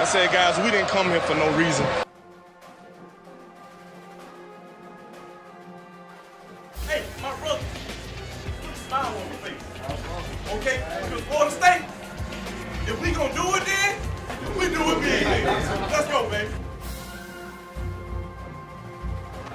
I said, guys, we didn't come here for no reason. Hey, my brother, put a smile on your face. Okay? Because Florida State, if we gonna do it then, we do it big. Let's go, baby.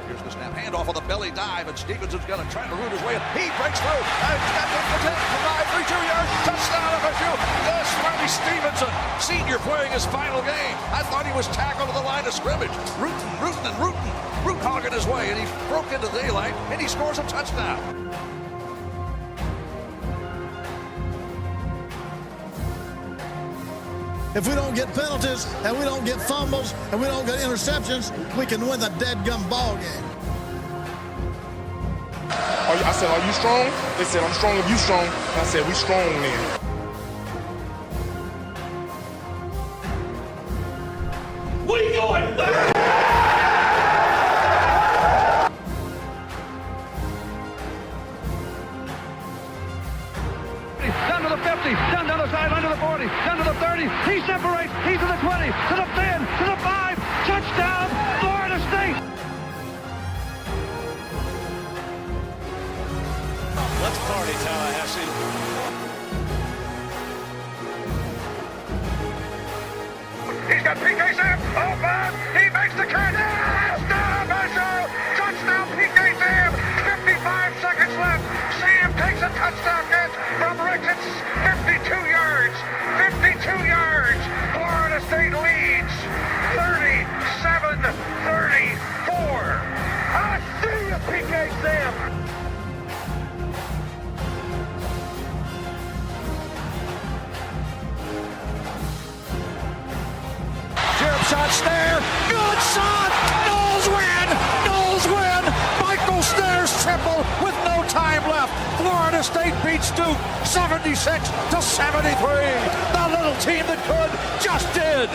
Here's the snap, handoff on the belly dive, and Stevenson's going to try to root his way in. He breaks through. He's got the 10, 5, 3, 2 yards. Touchdown FSU. The Smarty Stevenson, senior, playing his final game. I thought he was tackled to the line of scrimmage. Rooting. Root hogging his way, and he broke into daylight, and he scores a touchdown. If we don't get penalties and we don't get fumbles and we don't get interceptions, we can win the dead-gum ball game. I said, are you strong? They said, I'm strong if you strong. I said, we strong then. What are you doing? Down to the 50, down the sideline to the 40, down to the 30. He separates. He's to the 20, to the 10, to the 5. Touchdown, Florida State. Let's party, Tallahassee. He's got PK Sam. Open. He makes the catch. Touchdown, Marshall. Touchdown, PK Sam. 55 seconds left. Sam takes a touchdown catch from Ricketts. 52 yards. 52 yards. Florida State leads 37-34. I see you, PK Sam. Shot snare, good shot, Knowles win, Michael Snare's triple with no time left. Florida State beats Duke 76-73. The little team that could just did.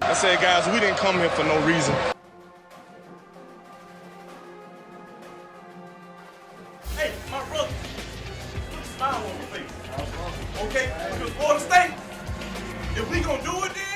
I said, guys, we didn't come here for no reason. Hey, my brother, put a smile on your face. Okay? Because Florida State, if we gonna do it then,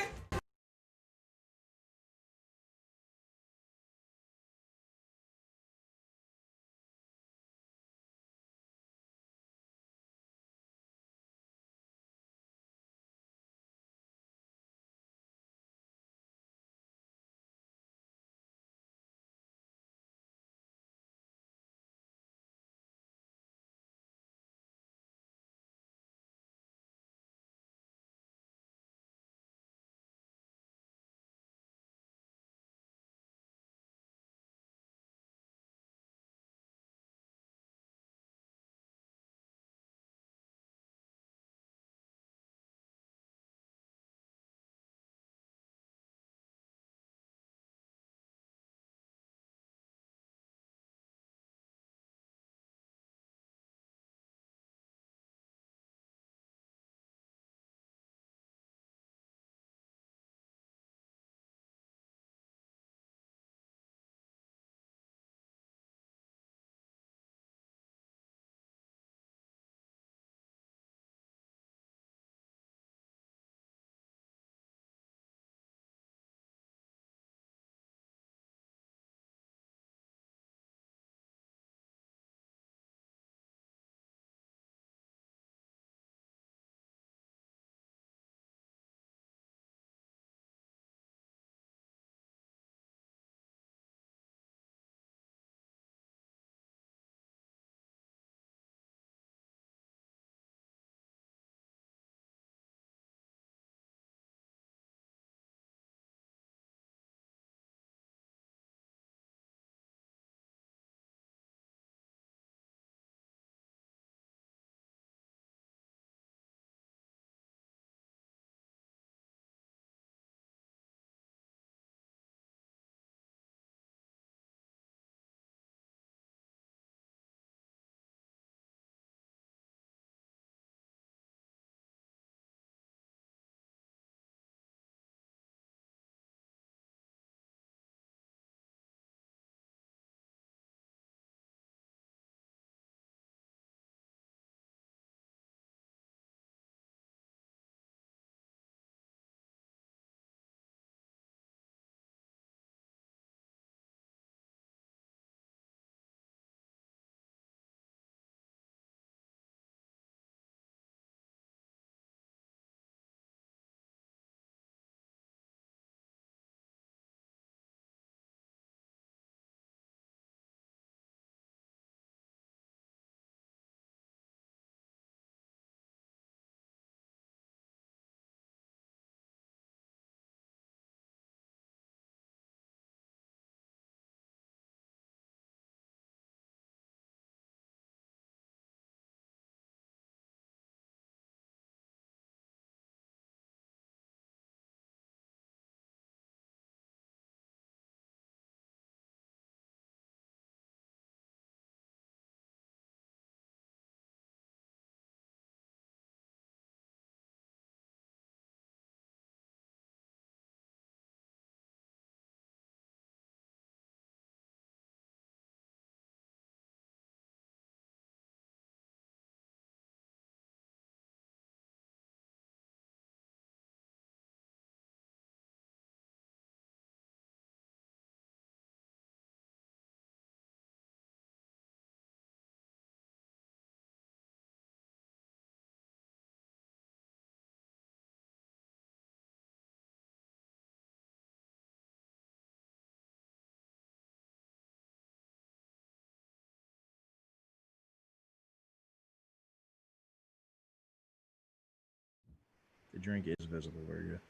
The drink is visible. Very good.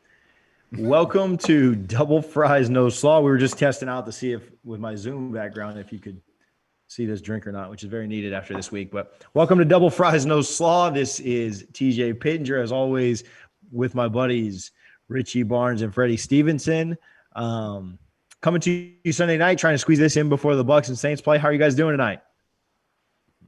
Welcome to Double Fries No Slaw. We were just testing out to see if, with my Zoom background, if you could see this drink or not, which is very needed after this week. But welcome to Double Fries No Slaw. This is TJ Pittenger, as always, with my buddies Richie Barnes and Freddie Stevenson. Coming to you Sunday night, trying to squeeze this in before the Bucks and Saints play. How are you guys doing tonight?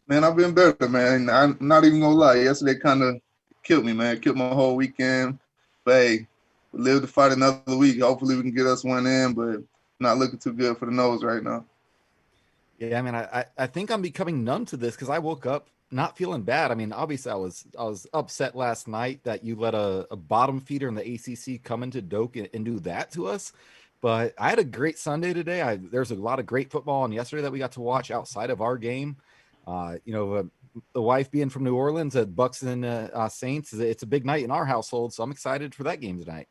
Man, I've been better, man. I'm not even gonna lie. Yesterday kind of killed me, man. Killed my whole weekend. But hey, we live to fight another week. Hopefully we can get us one in, but not looking too good for the nose right now. Yeah, I mean, I think I'm becoming numb to this because I woke up not feeling bad. I mean, obviously I was upset last night that you let a bottom feeder in the ACC come into Doak and do that to us. But I had a great Sunday today. There's a lot of great football on yesterday that we got to watch outside of our game. The wife being from New Orleans at Bucks and Saints, it's a big night in our household, so I'm excited for that game tonight.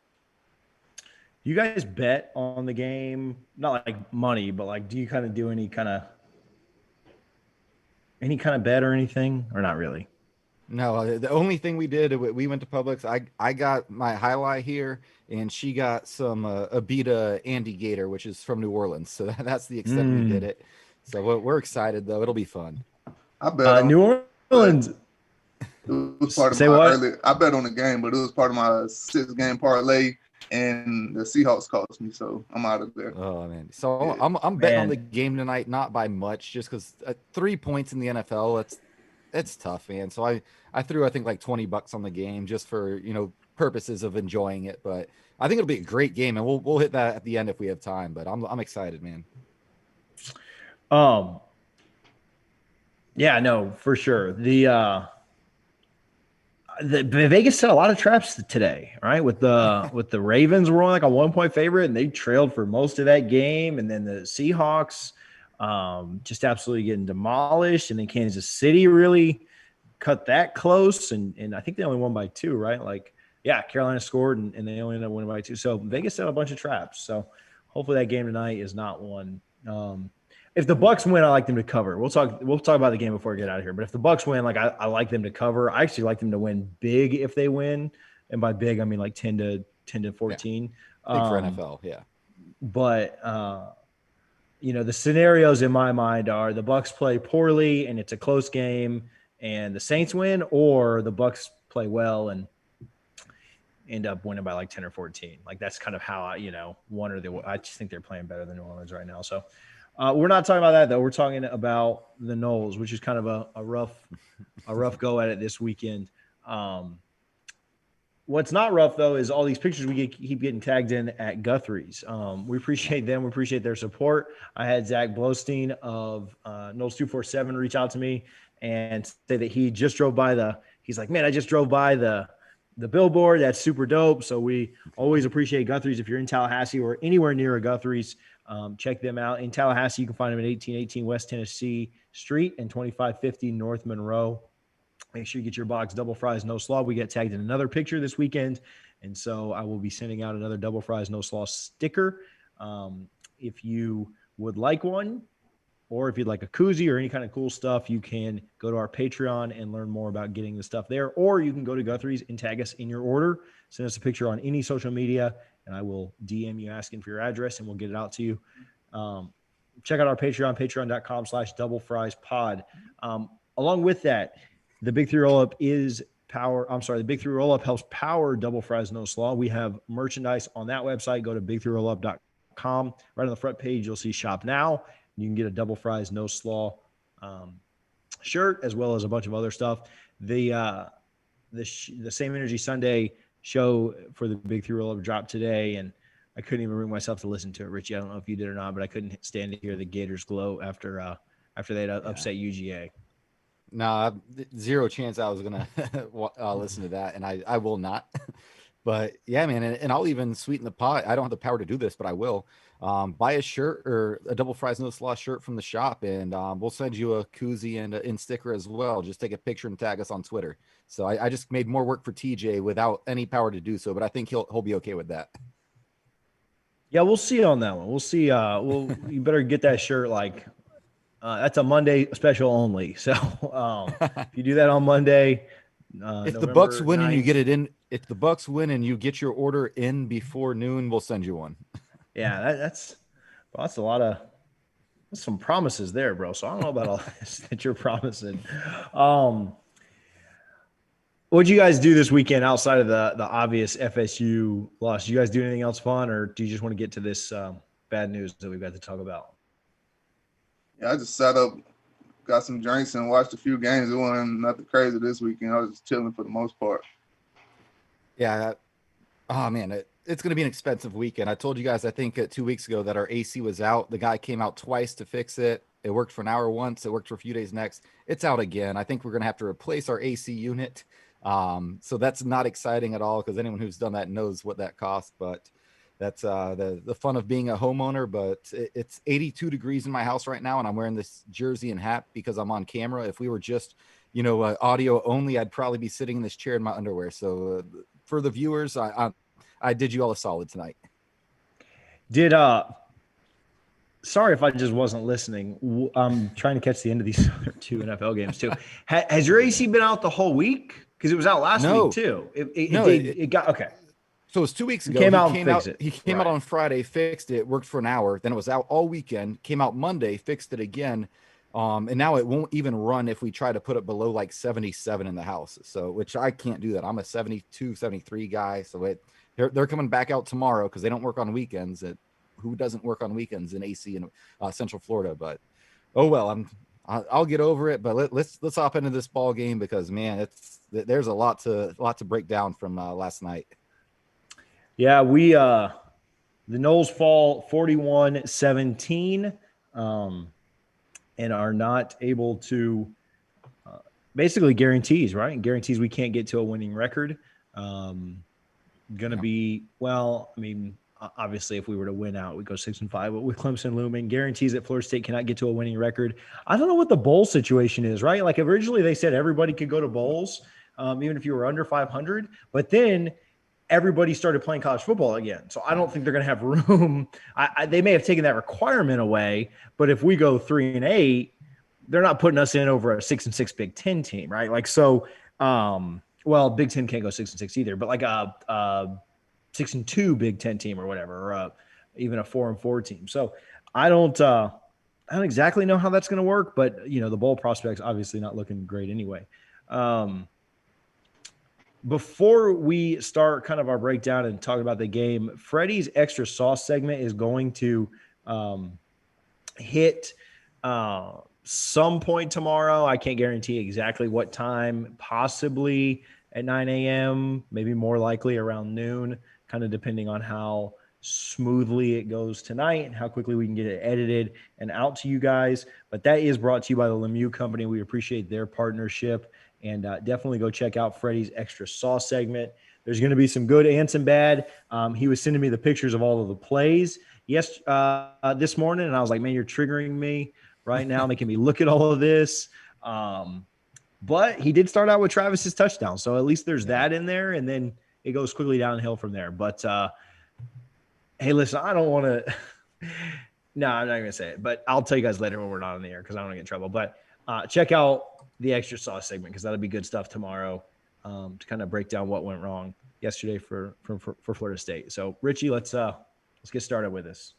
You guys bet on the game, not like money, but like, do you kind of do any kind of bet or anything, or not really? No, the only thing we did, we went to Publix. I got my highlight here, and she got some Abita Andy Gator, which is from New Orleans. So that's the extent we did it. So we're excited, though. It'll be fun. I bet New Orleans. It was part of Say my what? early. I bet on the game, but it was part of my 6-game parlay, and the Seahawks cost me, so I'm out of there. Oh man! So I'm betting on the game tonight, not by much, just because 3 points in the NFL, it's tough, man. So I threw I think like $20 on the game just for purposes of enjoying it, but I think it'll be a great game, and we'll hit that at the end if we have time. But I'm excited, man. Yeah, no, for sure. The Vegas set a lot of traps today, right? With the Ravens were only like a 1-point favorite, and they trailed for most of that game, and then the Seahawks just absolutely getting demolished, and then Kansas City really cut that close, and I think they only won by 2, right? Like, yeah, Carolina scored, and they only ended up winning by 2. So Vegas set a bunch of traps. So hopefully that game tonight is not one. If the Bucks win, I like them to cover. We'll talk about the game before we get out of here. But if the Bucks win, like I like them to cover. I actually like them to win big if they win, and by big I mean like 10 to 14. Big for NFL, yeah. But the scenarios in my mind are the Bucks play poorly and it's a close game, and the Saints win, or the Bucks play well and end up winning by like 10 or 14. Like that's kind of how I just think they're playing better than New Orleans right now. So. We're not talking about that though. We're talking about the Knowles, which is kind of a rough go at it this weekend. What's not rough though is all these pictures we keep getting tagged in at Guthrie's. We appreciate them. We appreciate their support. I had Zach Blowstein of Knowles 247 reach out to me and say that he just drove by he's like, man, I just drove by the billboard. That's super dope. So we always appreciate Guthrie's. If you're in Tallahassee or anywhere near a Guthrie's, check them out. In Tallahassee, you can find them at 1818 West Tennessee Street and 2550 North Monroe. Make sure you get your box Double Fries No Slaw. We get tagged in another picture this weekend, and so I will be sending out another Double Fries No Slaw sticker. If you would like one, or if you'd like a koozie or any kind of cool stuff, you can go to our Patreon and learn more about getting the stuff there, or you can go to Guthrie's and tag us in your order. Send us a picture on any social media, and I will DM you asking for your address, and we'll get it out to you. Check out our Patreon, patreon.com/doublefriespod. Along with that, the Big Three Roll-Up the Big Three Roll-Up helps power Double Fries No Slaw. We have merchandise on that website. Go to big3rollup.com. Right on the front page, you'll see Shop Now. You can get a Double Fries No Slaw shirt, as well as a bunch of other stuff. The Same Energy Sunday show for the Big Three Roll-Up dropped today, and I couldn't even bring myself to listen to it. Richie, I don't know if you did or not, but I couldn't stand to hear the Gators glow after they had upset UGA. No, zero chance I was gonna listen to that, and I will not. But yeah, man, and I'll even sweeten the pot. I don't have the power to do this, but I will. Buy a shirt or a Double Fries No Slaw shirt from the shop, and we'll send you a koozie and a sticker as well. Just take a picture and tag us on Twitter. So I just made more work for TJ without any power to do so, but I think he'll be okay with that. Yeah, we'll see on that one. We'll see. You better get that shirt that's a Monday special only. So if you do that on Monday, if the Bucks win 9th, and you get it in if the Bucks win and you get your order in before noon, we'll send you one. Yeah, that's a lot of that's some promises there, bro. So I don't know about all this that you're promising. What'd you guys do this weekend outside of the obvious FSU loss? Did you guys do anything else fun, or do you just want to get to this bad news that we've got to talk about? Yeah, I just sat up, got some drinks, and watched a few games. It wasn't nothing crazy this weekend. I was just chilling for the most part. Yeah. Oh, man, it's going to be an expensive weekend. I told you guys, I think 2 weeks ago, that our AC was out. The guy came out twice to fix it. It worked for an hour once. It worked for a few days next. It's out again. I think we're going to have to replace our AC unit. So that's not exciting at all, because anyone who's done that knows what that costs. But that's the fun of being a homeowner. But it's 82 degrees in my house right now, and I'm wearing this jersey and hat because I'm on camera. If we were just, audio only, I'd probably be sitting in this chair in my underwear. So for the viewers, I did you all a solid tonight. Sorry if I just wasn't listening. I'm trying to catch the end of these other 2 NFL games too. Has your AC been out the whole week? Because it was out last week too. It got okay. So it was 2 weeks ago. He came out on Friday, fixed it, worked for an hour. Then it was out all weekend. Came out Monday, fixed it again. And now it won't even run if we try to put it below like 77 in the house. So, which I can't do that. I'm a 72, 73 guy. So they're coming back out tomorrow because they don't work on weekends. Who doesn't work on weekends in AC in Central Florida? But oh well, I'll get over it. But let's hop into this ball game because, man, there's a lot to break down from last night. Yeah, the Noles fall 41-17, and are not able to basically guarantees we can't get to a winning record. Be obviously, if we were to win out, we go 6-5. But with Clemson looming, guarantees that Florida State cannot get to a winning record. I don't know what the bowl situation is, right? Like originally they said everybody could go to bowls, even if you were under 500. But then everybody started playing college football again. So I don't think they're going to have room. They may have taken that requirement away. But if we go 3-8, they're not putting us in over a 6-6 Big Ten team, right? Like so. Big Ten can't go 6-6 either. But like a 6-2 Big Ten team or whatever, or even a 4-4 team. So I don't exactly know how that's going to work, but the bowl prospects obviously not looking great anyway. Before we start kind of our breakdown and talk about the game, Freddie's extra sauce segment is going to hit some point tomorrow. I can't guarantee exactly what time, possibly at 9 a.m., maybe more likely around noon, kind of depending on how smoothly it goes tonight and how quickly we can get it edited and out to you guys. But that is brought to you by the Lemieux Company. We appreciate their partnership, and definitely go check out Freddie's extra sauce segment. There's going to be some good and some bad. He was sending me the pictures of all of the plays this morning, and I was like, man, you're triggering me right now, making me look at all of this. But he did start out with Travis's touchdown, so at least there's that in there, and then it goes quickly downhill from there. But hey, listen, I don't want to – no, I'm not going to say it. But I'll tell you guys later when we're not on the air because I don't want to get in trouble. But check out the extra sauce segment because that'll be good stuff tomorrow to kind of break down what went wrong yesterday for Florida State. So, Richie, let's get started with this.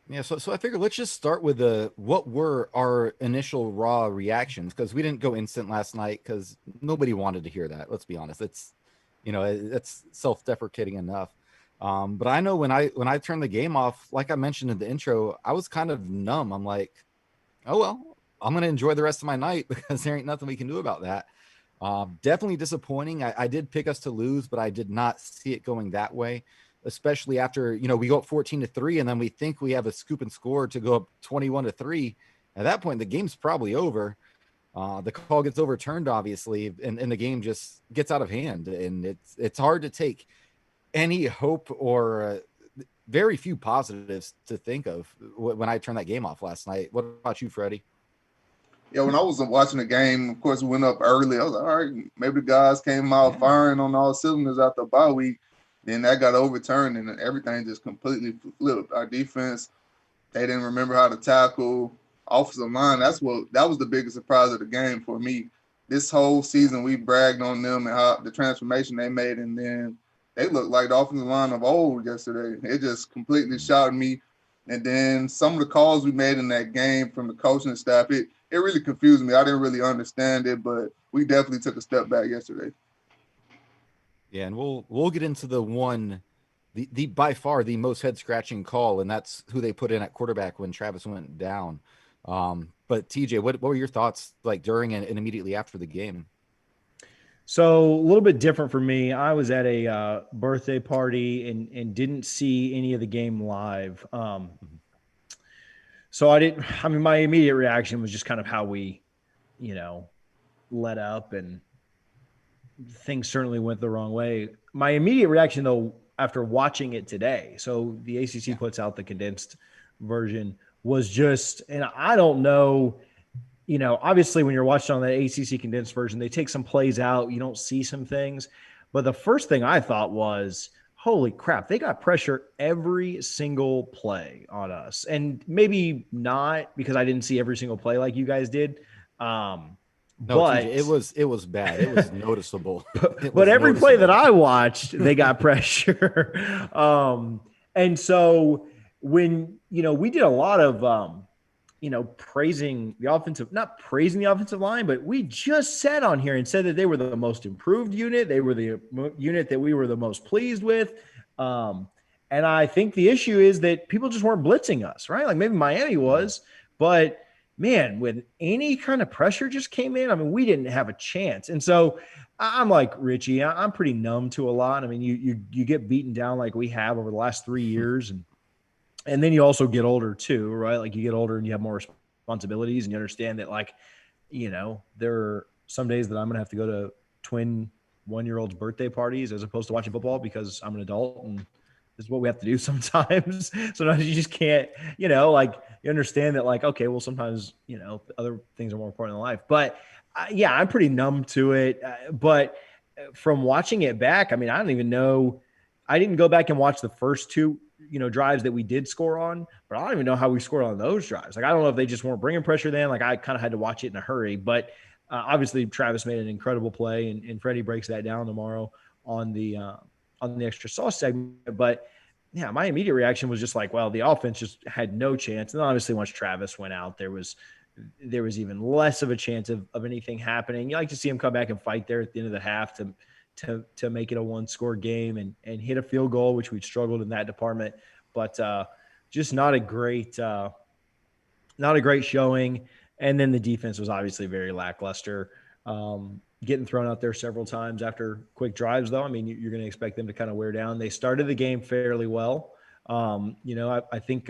Yeah, so I figured let's just start with what were our initial raw reactions, because we didn't go instant last night because nobody wanted to hear that. Let's be honest. It's it's self-deprecating enough. But I know when I turned the game off, like I mentioned in the intro, I was kind of numb. I'm like, oh well, I'm gonna enjoy the rest of my night because there ain't nothing we can do about that. Definitely disappointing. I did pick us to lose, but I did not see it going that way, especially after, we go up 14-3 and then we think we have a scoop and score to go up 21-3. At that point, the game's probably over. The call gets overturned, obviously, and the game just gets out of hand. And it's hard to take any hope or very few positives to think of when I turned that game off last night. What about you, Freddie? Yeah, when I was watching the game, of course, we went up early. I was like, all right, maybe the guys came out firing on all cylinders after the bye week. Then that got overturned, and everything just completely flipped. Our defense, they didn't remember how to tackle. Offensive line, that was the biggest surprise of the game for me. this whole season we bragged on them and how the transformation they made, and then they looked like the offensive line of old yesterday. It just completely shocked me. And then some of the calls we made in that game from the coaching staff, it really confused me. I didn't really understand it, but we definitely took a step back yesterday. Yeah, and we'll get into the by far the most head scratching call, and that's who they put in at quarterback when Travis went down. But TJ, what were your thoughts like during and immediately after the game? So a little bit different for me. I was at a birthday party and didn't see any of the game live. So my immediate reaction was just kind of how we, let up, and things certainly went the wrong way. My immediate reaction, though, after watching it today, so the ACC puts out the condensed version, was just, and I don't know, obviously when you're watching on the ACC condensed version, they take some plays out, you don't see some things. But the first thing I thought was, holy crap, they got pressure every single play on us. And maybe not because I didn't see every single play like you guys did. No, but TJ, it was bad. It was noticeable. But every play that I watched, they got pressure. And so when, we did a lot of, praising the offensive, not praising the offensive line, but we just sat on here and said that they were the most improved unit. They were the unit that we were the most pleased with. And I think the issue is that people just weren't blitzing us, right? Like maybe Miami was, but man, when any kind of pressure just came in, I mean, we didn't have a chance. And so I'm like Richie, I'm pretty numb to a lot. I mean, you get beaten down like we have over the last 3 years, and then you also get older too, right? Like you get older and you have more responsibilities, and you understand that, like, there are some days that I'm going to have to go to twin 1-year-olds' birthday parties as opposed to watching football because I'm an adult, and this is what we have to do sometimes. Sometimes you just can't, like you understand that, like, okay, well, sometimes, other things are more important in life. But yeah, I'm pretty numb to it. But from watching it back, I mean, I don't even know. I didn't go back and watch the first two, drives that we did score on, but I don't even know how we scored on those drives. Like, I don't know if they just weren't bringing pressure then. Like, I kind of had to watch it in a hurry. But obviously, Travis made an incredible play, and Freddie breaks that down tomorrow on the extra sauce segment. But yeah, my immediate reaction was just like, well, the offense just had no chance. And then obviously once Travis went out, there was even less of a chance of anything happening. You like to see him come back and fight there at the end of the half to make it a 1-score game and hit a field goal, which we'd struggled in that department. But just not a great showing. And then the defense was obviously very lackluster. Getting thrown out there several times after quick drives, though. I mean, you're going to expect them to kind of wear down. They started the game fairly well. I think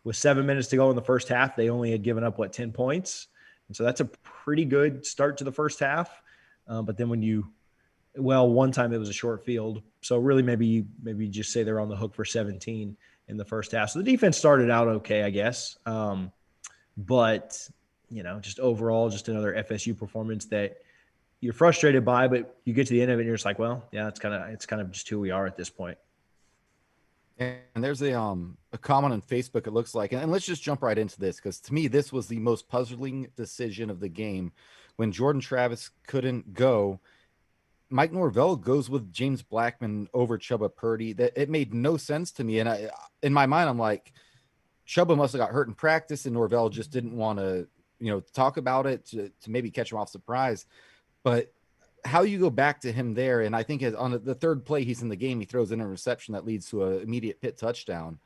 with 7 minutes to go in the first half, they only had given up, 10 points. And so that's a pretty good start to the first half. But then one time it was a short field. So really maybe just say they're on the hook for 17 in the first half. So the defense started out okay, I guess. But, just overall, just another FSU performance that you're frustrated by, but you get to the end of it and you're just like, well, yeah, it's kind of just who we are at this point. And there's a comment on Facebook, it looks like, and let's just jump right into this, because to me, this was the most puzzling decision of the game. When Jordan Travis couldn't go, Mike Norvell goes with James Blackman over Chubba Purdy. That it made no sense to me. And in my mind, I'm like, Chubba must have got hurt in practice, and Norvell just didn't want to, talk about it to maybe catch him off surprise. But how you go back to him there, and I think on the third play he's in the game, he throws an interception that leads to an immediate Pitt touchdown.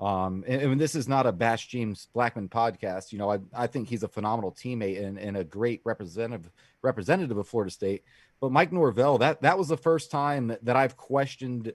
And this is not a bash James Blackman podcast. I think he's a phenomenal teammate and a great representative of Florida State. But Mike Norvell, that was the first time that I've questioned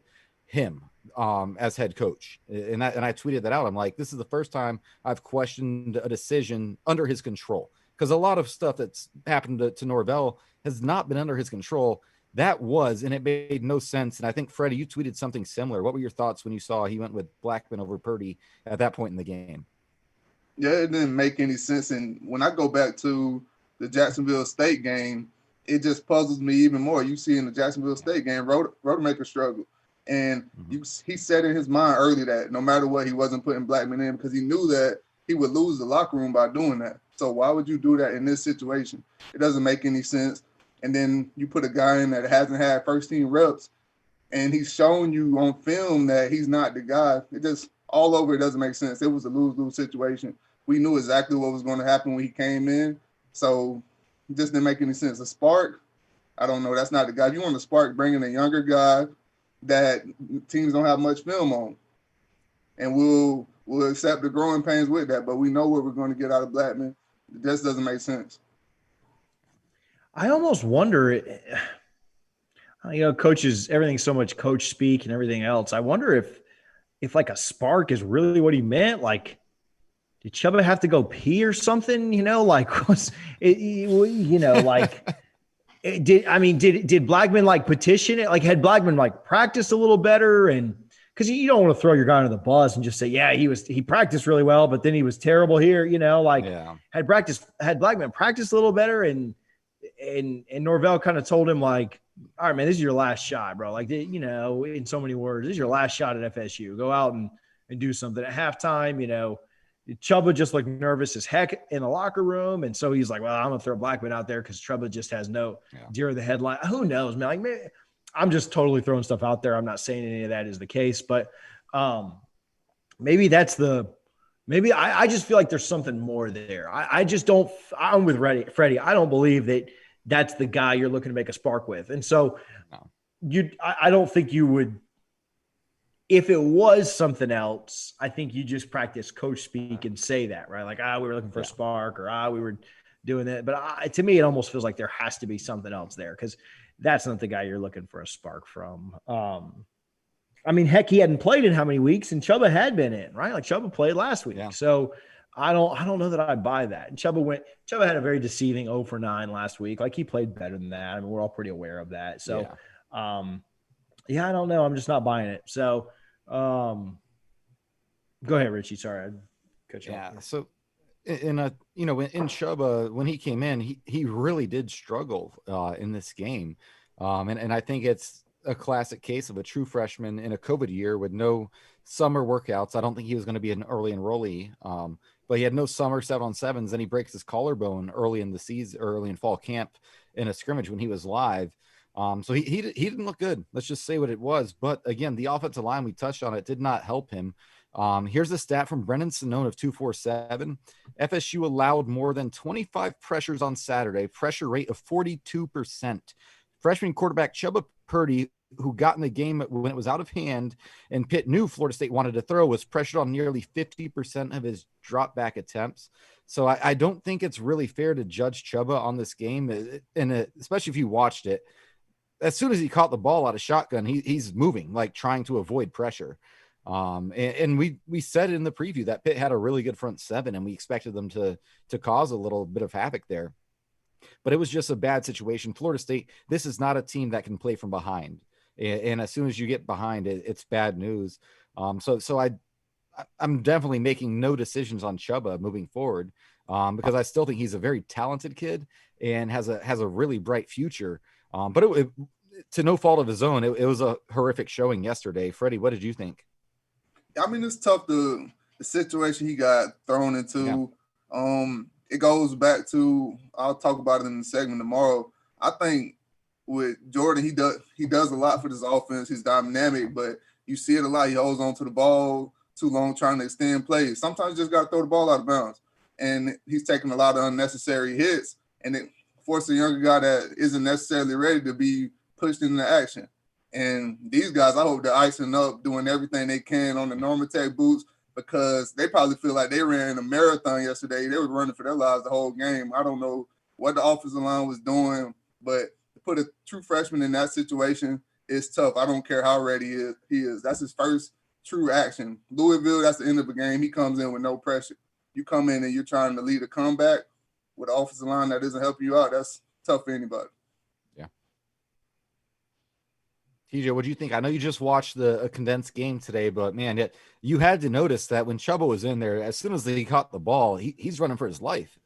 him as head coach. And I tweeted that out. I'm like, this is the first time I've questioned a decision under his control. Because a lot of stuff that's happened to Norvell has not been under his control. That was, and it made no sense. And I think, Freddie, you tweeted something similar. What were your thoughts when you saw he went with Blackman over Purdy at that point in the game? Yeah, it didn't make any sense. And when I go back to the Jacksonville State game, it just puzzles me even more. You see in the Jacksonville State game, Rodemaker struggled. And he said in his mind early that no matter what, he wasn't putting Blackman in because he knew that he would lose the locker room by doing that. So why would you do that in this situation? It doesn't make any sense. And then you put a guy in that hasn't had first team reps, and he's shown you on film that he's not the guy. It just all over. It doesn't make sense. It was a lose-lose situation. We knew exactly what was going to happen when he came in. So it just didn't make any sense. A spark, I don't know. That's not the guy. If you want a spark, bring in a younger guy that teams don't have much film on. And we'll accept the growing pains with that. But we know what we're going to get out of Blackman. It just doesn't make sense. I almost wonder, coaches, everything's so much coach speak and everything else. I wonder if like a spark is really what he meant. Like, did Chuba have to go pee or something? Like, was it, like, did Blackman like petition it? Like, had Blackman like practiced a little better? And because you don't want to throw your guy under the bus and just say, yeah, he practiced really well, but then he was terrible here. Had Blackman practiced a little better, and Norvell kind of told him, like, all right, man, this is your last shot, bro. Like, in so many words, this is your last shot at FSU. Go out and do something at halftime. Chuba just looked nervous as heck in the locker room. And so he's like, well, I'm going to throw Blackman out there because Chuba just has no deer in the headline. Who knows, man? Like, man, I'm just totally throwing stuff out there. I'm not saying any of that is the case, but maybe that's maybe I just feel like there's something more there. I just don't – I'm with Freddie. I don't believe that that's the guy you're looking to make a spark with. And so I don't think you would – if it was something else, I think you just practice coach speak and say that, right? Like, we were looking for a spark, or we were doing that. But to me, it almost feels like there has to be something else there, because that's not the guy you're looking for a spark from. Heck, he hadn't played in how many weeks, and Chuba had been in, right? Like, Chuba played last week. Yeah. So I don't know that I buy that. And Chuba had a very deceiving 0 for 9 last week. Like, he played better than that. I mean, we're all pretty aware of that. So, I don't know. I'm just not buying it. So, go ahead, Richie. Sorry, I cut you off. So in Chuba, when he came in, he really did struggle in this game. And I think it's a classic case of a true freshman in a COVID year with no summer workouts. I don't think he was going to be an early enrollee. But he had no summer 7-on-7s, and he breaks his collarbone early in the season, early in fall camp in a scrimmage when he was live. So he didn't look good. Let's just say what it was. But again, the offensive line, we touched on it, did not help him. Here's a stat from Brendan Sonnone of 247. FSU allowed more than 25 pressures on Saturday, pressure rate of 42%. Freshman quarterback Chuba Purdy, who got in the game when it was out of hand and Pitt knew Florida State wanted to throw, was pressured on nearly 50% of his drop back attempts. So I don't think it's really fair to judge Chuba on this game, and especially if you watched it. As soon as he caught the ball out of shotgun, he's moving, like trying to avoid pressure. And we said in the preview that Pitt had a really good front seven, and we expected them to cause a little bit of havoc there. But it was just a bad situation. Florida State, this is not a team that can play from behind. And as soon as you get behind it, it's bad news. So I'm definitely making no decisions on Chuba moving forward because I still think he's a very talented kid and has a really bright future. But it, to no fault of his own, it was a horrific showing yesterday. Freddie, what did you think? I mean, it's tough, the situation he got thrown into. Yeah. It goes back to, I'll talk about it in the segment tomorrow. I think with Jordan, he does a lot for this offense. He's dynamic, but you see it a lot. He holds on to the ball too long, trying to extend plays. Sometimes you just got to throw the ball out of bounds. And he's taking a lot of unnecessary hits, and it forces a younger guy that isn't necessarily ready to be pushed into action. And these guys, I hope they're icing up, doing everything they can on the Normatec boots, because they probably feel like they ran a marathon yesterday. They were running for their lives the whole game. I don't know what the offensive line was doing, but to put a true freshman in that situation is tough. I don't care how ready he is. That's his first true action. Louisville, that's the end of the game. He comes in with no pressure. You come in and you're trying to lead a comeback with an offensive line that doesn't help you out. That's tough for anybody. TJ, what do you think? I know you just watched a condensed game today, but man, you had to notice that when Chuba was in there, as soon as he caught the ball, he's running for his life.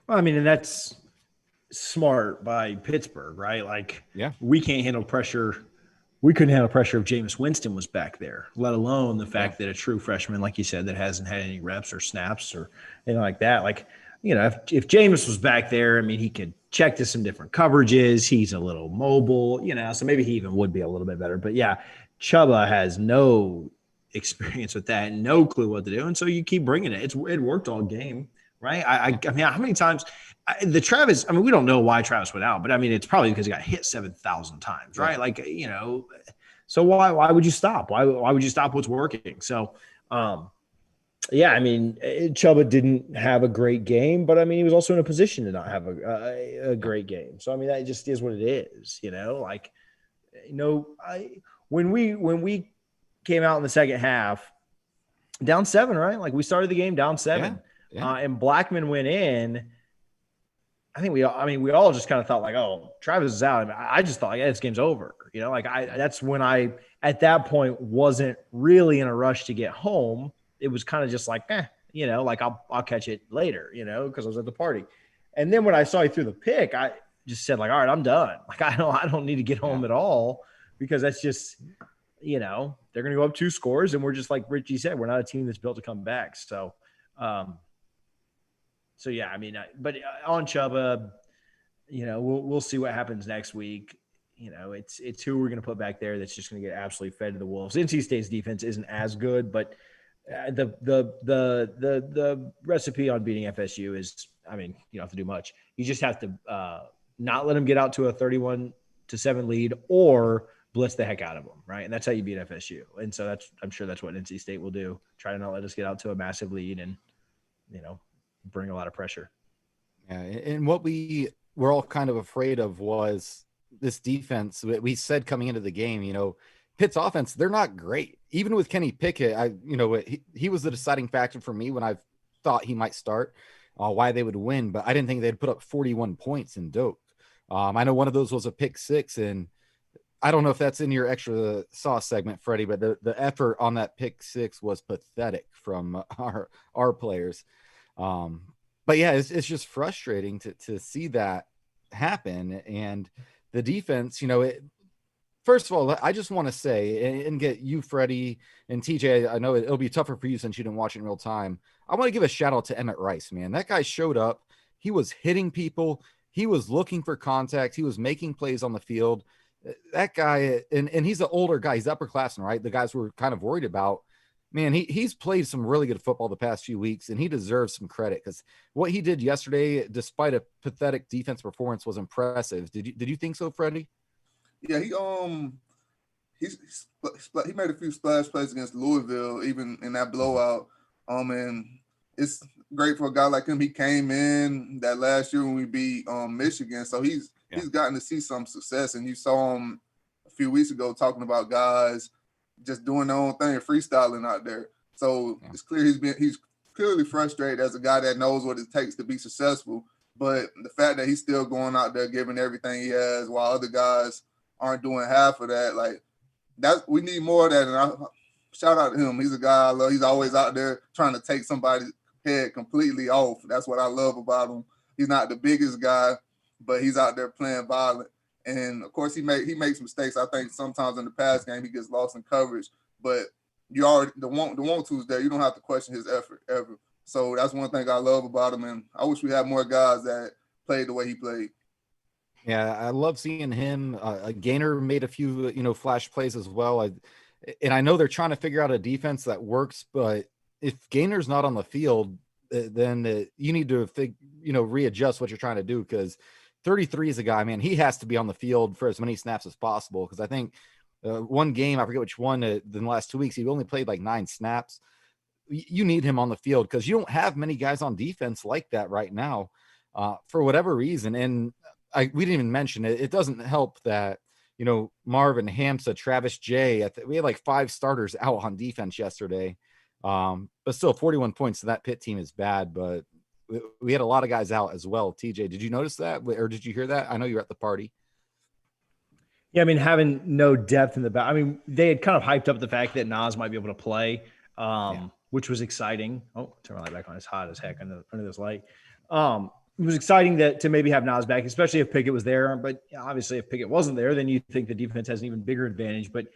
Well, I mean, and that's smart by Pittsburgh, right? Like, we can't handle pressure. We couldn't handle pressure if Jameis Winston was back there, let alone the fact that a true freshman, like you said, that hasn't had any reps or snaps or anything like that. Like, if Jameis was back there, I mean, he could check to some different coverages. He's a little mobile, so maybe he even would be a little bit better. But yeah, Chuba has no experience with that, no clue what to do, and so you keep bringing it. It worked all game, right? I mean, how many times the Travis? I mean, we don't know why Travis went out, but I mean, it's probably because he got hit 7,000 times, right? Like so why would you stop? Why would you stop what's working? So. Yeah, I mean, Chuba didn't have a great game, but I mean, he was also in a position to not have a great game. So I mean, that just is what it is, when we came out in the second half, down 7, right? Like we started the game down 7, and Blackman went in. I think we all just kind of thought like, oh, Travis is out. I just thought, yeah, this game's over. That's when I at that point wasn't really in a rush to get home. It was kind of just like, like I'll catch it later, because I was at the party. And then when I saw you threw the pick, I just said like, all right, I'm done. Like I don't need to get home at all, because that's just, they're going to go up 2 scores, and we're just like Richie said, we're not a team that's built to come back. So, yeah, I mean, but on Chuba, we'll see what happens next week. It's who we're going to put back there that's just going to get absolutely fed to the wolves. NC State's defense isn't as good, but the recipe on beating FSU is, I mean, you don't have to do much. You just have to not let them get out to a 31-7 lead or blitz the heck out of them, right? And that's how you beat FSU. And so I'm sure that's what NC State will do. Try to not let us get out to a massive lead and, bring a lot of pressure. Yeah, and what we were all kind of afraid of was this defense. We said coming into the game, Pitt's offense, they're not great. Even with Kenny Pickett, he was the deciding factor for me when I thought he might start, why they would win, but I didn't think they'd put up 41 points in Doak. I know one of those was a pick 6, and I don't know if that's in your extra sauce segment, Freddie, but the effort on that pick 6 was pathetic from our players. But yeah, it's just frustrating to see that happen. And the defense, first of all, I just want to say and get you, Freddie, and TJ. I know it'll be tougher for you since you didn't watch it in real time. I want to give a shout out to Emmett Rice, man. That guy showed up. He was hitting people. He was looking for contact. He was making plays on the field. That guy, and he's an older guy. He's upperclassman, right? The guys we're kind of worried about. Man, he's played some really good football the past few weeks, and he deserves some credit because what he did yesterday, despite a pathetic defense performance, was impressive. Did you think so, Freddie? Yeah, he made a few splash plays against Louisville, even in that blowout. And it's great for a guy like him. He came in that last year when we beat Michigan, so he's gotten to see some success. And you saw him a few weeks ago talking about guys just doing their own thing and freestyling out there. So it's clear he's clearly frustrated as a guy that knows what it takes to be successful. But the fact that he's still going out there giving everything he has while other guys aren't doing half of that, like that, we need more of that. And I shout out to him. He's a guy I love. He's always out there trying to take somebody's head completely off. That's what I love about him. He's not the biggest guy, but he's out there playing violent. And of course, he makes mistakes. I think sometimes in the pass game he gets lost in coverage, but you already the want to's there. You don't have to question his effort ever. So that's one thing I love about him, and I wish we had more guys that played the way he played. Yeah, I love seeing him. Gainer made a few flash plays as well. And I know they're trying to figure out a defense that works, but if Gainer's not on the field, then you need to readjust what you're trying to do, because 33 is a guy, man, he has to be on the field for as many snaps as possible. Because I think one game, I forget which one, in the last 2 weeks, he only played like 9 snaps. You need him on the field because you don't have many guys on defense like that right now for whatever reason. And we didn't even mention it. It doesn't help that, Marvin, Hamza, Travis J. We had like 5 starters out on defense yesterday. But still 41 points to that Pitt team is bad, but we had a lot of guys out as well. TJ, did you notice that, or did you hear that? I know you were at the party. Yeah, I mean, having no depth in the back. I mean, they had kind of hyped up the fact that Nas might be able to play, which was exciting. Oh, turn my light back on. It's hot as heck under this light. It was exciting to maybe have Nas back, especially if Pickett was there. But obviously, if Pickett wasn't there, then you think the defense has an even bigger advantage. But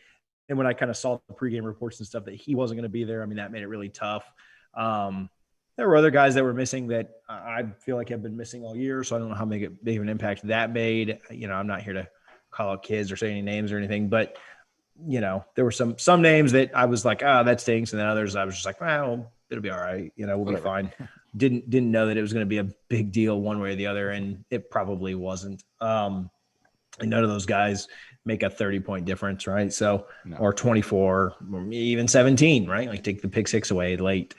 when I kind of saw the pregame reports and stuff that he wasn't going to be there, I mean, that made it really tough. There were other guys that were missing that I feel like have been missing all year, so I don't know how big of an impact that made. I'm not here to call out kids or say any names or anything, but there were some names that I was like, that stinks, and then others I was just like, well, it'll be all right, we'll be fine. Didn't know that it was going to be a big deal one way or the other, and it probably wasn't. And none of those guys make a 30-point difference, right? So, or 24, or even 17, right? Like take the pick six away late.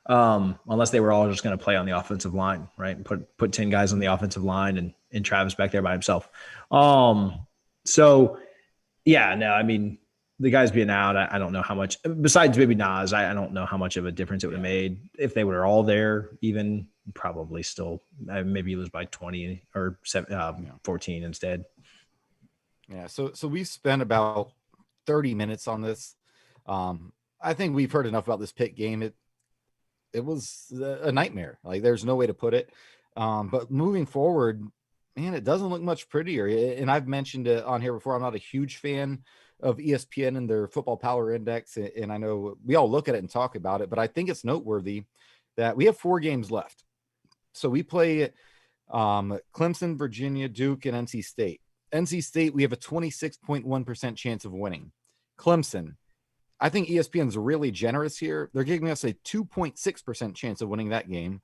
Unless they were all just going to play on the offensive line, right? And put 10 guys on the offensive line and Travis back there by himself. So yeah, no, I mean, the guys being out, I don't know how much, besides maybe Nas, I don't know how much of a difference it would have made if they were all there, even probably still, maybe you lose by 20 or 14 instead. Yeah. So we spent about 30 minutes on this. I think we've heard enough about this Pitt game. It was a nightmare. Like there's no way to put it. But moving forward, man, it doesn't look much prettier. And I've mentioned it on here before. I'm not a huge fan of ESPN and their football power index. And I know we all look at it and talk about it, but I think it's noteworthy that we have 4 games left. So we play Clemson, Virginia, Duke, and NC State. NC State, we have a 26.1% chance of winning. Clemson, I think ESPN's really generous here. They're giving us a 2.6% chance of winning that game.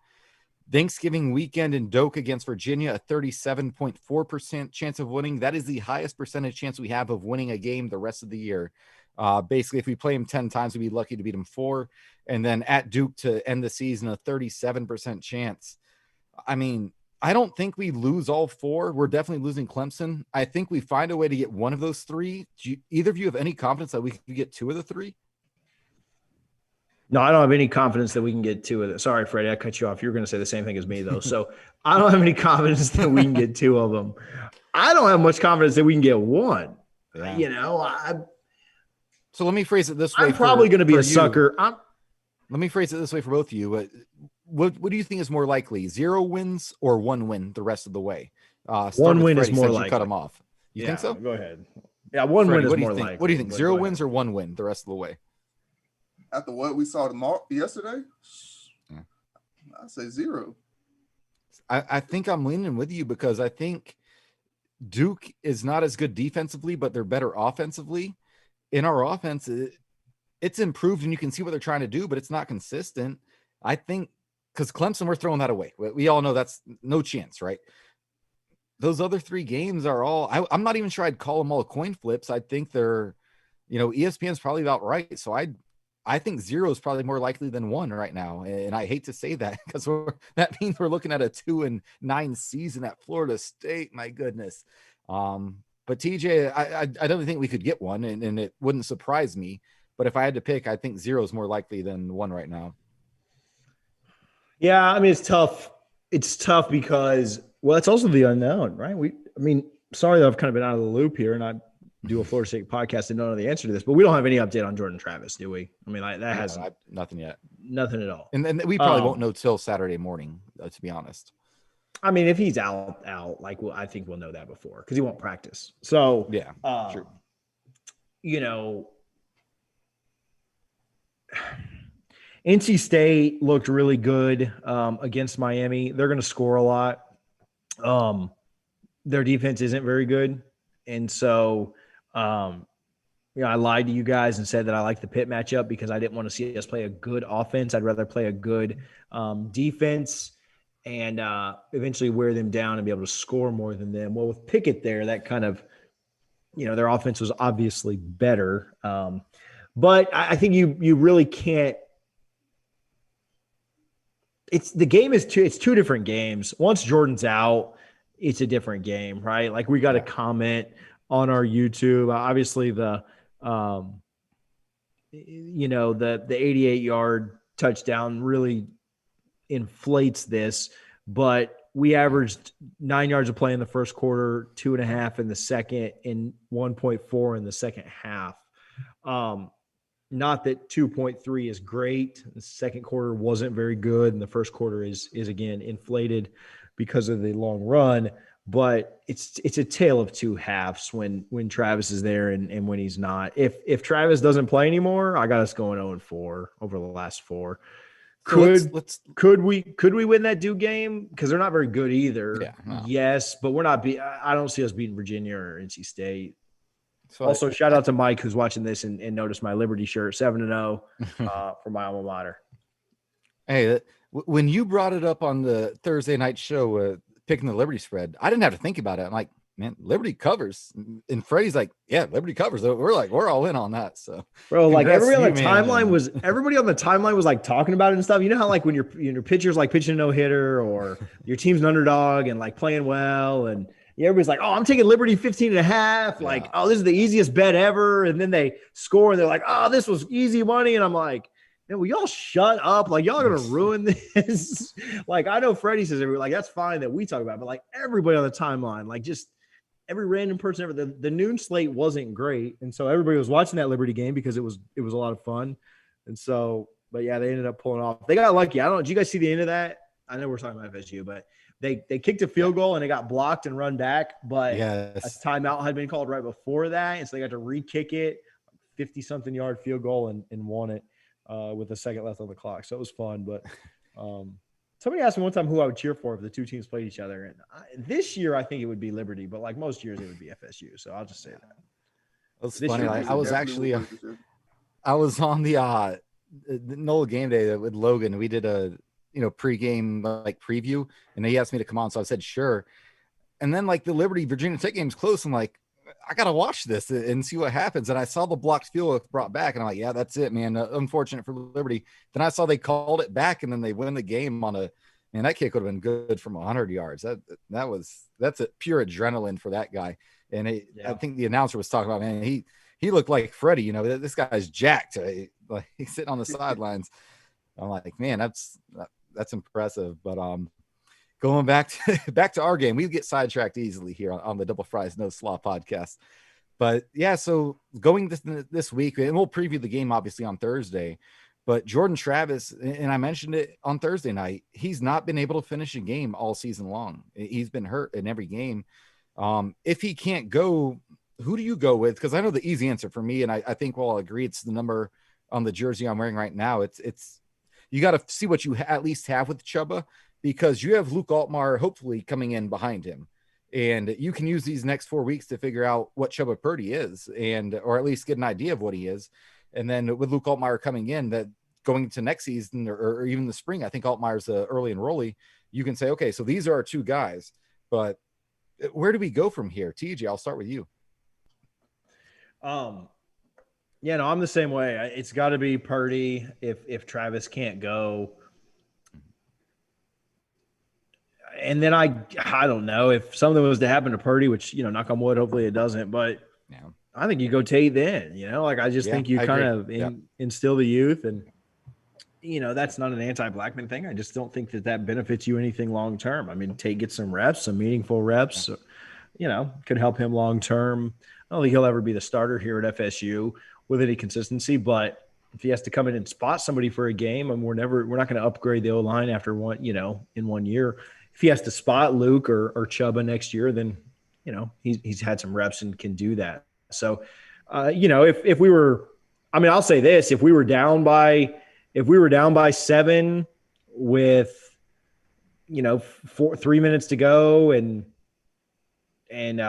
Thanksgiving weekend in Doak against Virginia, a 37.4% chance of winning. That is the highest percentage chance we have of winning a game the rest of the year. Basically, if we play them 10 times, we'd be lucky to beat them 4. And then at Duke to end the season, a 37% chance. I mean, I don't think we lose all 4. We're definitely losing Clemson. I think we find a way to get one of those 3. Do either of you have any confidence that we can get 2 of the 3? No, I don't have any confidence that we can get 2 of them. Sorry, Freddie, I cut you off. You're going to say the same thing as me, though. So I don't have any confidence that we can get 2 of them. I don't have much confidence that we can get 1. Yeah. So let me phrase it this way. I'm probably going to be a sucker. Let me phrase it this way for both of you. What do you think is more likely, 0 wins or 1 win the rest of the way? 1 win is more likely. You cut them off. You think so? Go ahead. Yeah, 1 win is more likely. What do you think? 0 wins or 1 win the rest of the way? After what we saw yesterday, I'd say 0. I think I'm leaning with you because I think Duke is not as good defensively, but they're better offensively. In our offense, it's improved and you can see what they're trying to do, but it's not consistent. I think because Clemson, we're throwing that away. We all know that's no chance, right? Those other 3 games are all, I'm not even sure I'd call them all coin flips. I think they're, ESPN's probably about right. So I think 0 is probably more likely than 1 right now. And I hate to say that because that means we're looking at a 2-9 season at Florida State. My goodness. But TJ, I don't think we could get 1 and it wouldn't surprise me. But if I had to pick, I think 0 is more likely than 1 right now. Yeah, I mean, it's tough. It's tough because, it's also the unknown, right? Sorry that I've kind of been out of the loop here and I do a Florida State podcast and don't know the answer to this, but we don't have any update on Jordan Travis, do we? I mean, that has nothing yet. Nothing at all. And then we probably won't know till Saturday morning, to be honest. I mean, if he's out, I think we'll know that before because he won't practice. So, yeah, true. NC State looked really good against Miami. They're going to score a lot. Their defense isn't very good. And so, I lied to you guys and said that I like the Pitt matchup because I didn't want to see us play a good offense. I'd rather play a good defense and eventually wear them down and be able to score more than them. Well, with Pickett there, that kind of, their offense was obviously better. But I think you really can't. It's 2 different games. Once Jordan's out, it's a different game, right? Like we got a comment on our YouTube. Obviously the 88-yard touchdown really inflates this, but we averaged 9 yards of play in the first quarter, 2.5 in the second, and 1.4 in the second half. Not that 2.3 is great. The second quarter wasn't very good, and the first quarter is again inflated because of the long run. But it's a tale of 2 halves when Travis is there and when he's not. If Travis doesn't play anymore, I got us going 0-4 over the last 4. Could we win that Duke game? Because they're not very good either. Yeah, no. Yes, but we're not. I don't see us beating Virginia or NC State. So also, shout out to Mike who's watching this and noticed my Liberty shirt, 7-0 for my alma mater. Hey, when you brought it up on the Thursday night show, picking the Liberty spread, I didn't have to think about it. I'm like, man, Liberty covers. And Freddie's like, yeah, Liberty covers. We're all in on that. So, bro, like everybody on the timeline was like talking about it and stuff. You know how like when your pitcher's like pitching a no hitter or your team's an underdog and like playing well, and everybody's like, oh, I'm taking Liberty 15.5. Like, oh, this is the easiest bet ever. And then they score and they're like, oh, this was easy money. And I'm like, man, will y'all shut up? Like, y'all are going to ruin this. Like, I know Freddie says like, that's fine that we talk about it, but like everybody on the timeline, like just every random person ever, the noon slate wasn't great. And so everybody was watching that Liberty game because it was a lot of fun. And so, but yeah, they ended up pulling off. They got lucky. Did you guys see the end of that? I know we're talking about FSU, but they kicked a field goal and it got blocked and run back, but a timeout had been called right before that. And so they got to re-kick it, 50-something yard field goal and won it. With a second left on the clock. So it was fun. But somebody asked me one time who I would cheer for if the two teams played each other. And this year, I think it would be Liberty, but like most years, it would be FSU. So I'll just say that. That's funny. I was actually, I was on the NOLA game day with Logan. We did a, pregame like preview, and he asked me to come on. So I said, sure. And then like the Liberty Virginia Tech game's close. I'm like, I got to watch this and see what happens. And I saw the blocked field goal brought back, and I'm like, yeah, that's it, man. Unfortunate for Liberty. Then I saw they called it back, and then they win the game on that kick would have been good from 100 yards. That's a pure adrenaline for that guy. And I think the announcer was talking about, man, he looked like Freddie, this guy's jacked. Like he's sitting on the sidelines. I'm like, man, that's impressive. But, going back to our game, we get sidetracked easily here on the Double Fries No Slaw podcast. But yeah, so going this week, and we'll preview the game obviously on Thursday, but Jordan Travis, and I mentioned it on Thursday night, he's not been able to finish a game all season long. He's been hurt in every game. If he can't go, who do you go with? Because I know the easy answer for me, and I think we'll all agree it's the number on the jersey I'm wearing right now. It's you got to see what you at least have with Chuba, because you have Luke Altmaier hopefully coming in behind him, and you can use these next 4 weeks to figure out what Chuba Purdy is, or at least get an idea of what he is. And then with Luke Altmaier coming in, that going into next season or even the spring, I think Altmaier's early enrollee. You can say, okay, so these are our two guys, but where do we go from here? TJ, I'll start with you. Yeah, no, I'm the same way. It's got to be Purdy if Travis can't go. And then I don't know if something was to happen to Purdy, which, knock on wood, hopefully it doesn't. But I think you go Tate then, like I just think you kind of instill the youth. And, that's not an anti-Blackman thing. I just don't think that benefits you anything long term. I mean, Tate gets some reps, some meaningful reps, could help him long term. I don't think he'll ever be the starter here at FSU with any consistency. But if he has to come in and spot somebody for a game, and we're not going to upgrade the O-line after in 1 year. If he has to spot Luke or Chuba next year, then, he's had some reps and can do that. So, if we were, I'll say this, if we were down by 7 with, 3 minutes to go and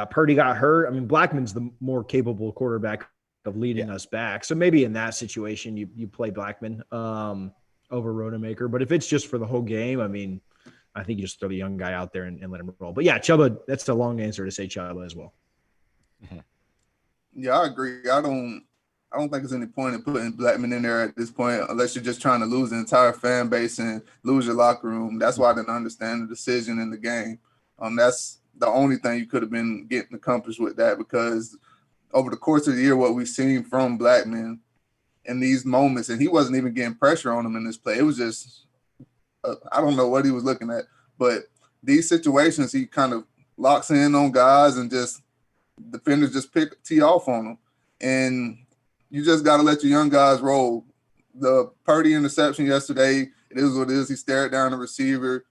Purdy got hurt, Blackman's the more capable quarterback of leading us back. So maybe in that situation, you play Blackman over Rodemaker. But if it's just for the whole game, I think you just throw the young guy out there and let him roll. But yeah, Chuba, that's the long answer to say Chuba as well. Yeah, I agree. I don't think there's any point in putting Blackman in there at this point, unless you're just trying to lose the entire fan base and lose your locker room. That's why I didn't understand the decision in the game. That's the only thing you could have been getting accomplished with that, because over the course of the year, what we've seen from Blackman in these moments, and he wasn't even getting pressure on him in this play. It was just I don't know what he was looking at, but these situations, he kind of locks in on guys and just defenders just tee off on him. And you just got to let your young guys roll. The Purdy interception yesterday, it is what it is. He stared down the receiver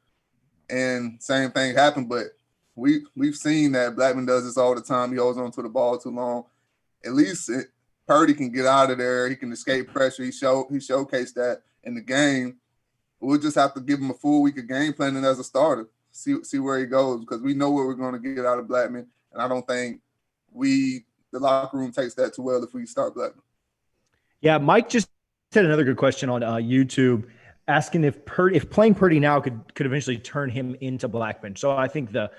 and same thing happened, but we've seen that Blackman does this all the time. He holds on to the ball too long. At least Purdy can get out of there. He can escape pressure. He showcased that in the game. We'll just have to give him a full week of game planning as a starter. See where he goes, because we know what we're going to get out of Blackman, and I don't think the locker room takes that too well if we start Blackman. Yeah, Mike just had another good question on YouTube, asking if playing Purdy now could eventually turn him into Blackman. So I think the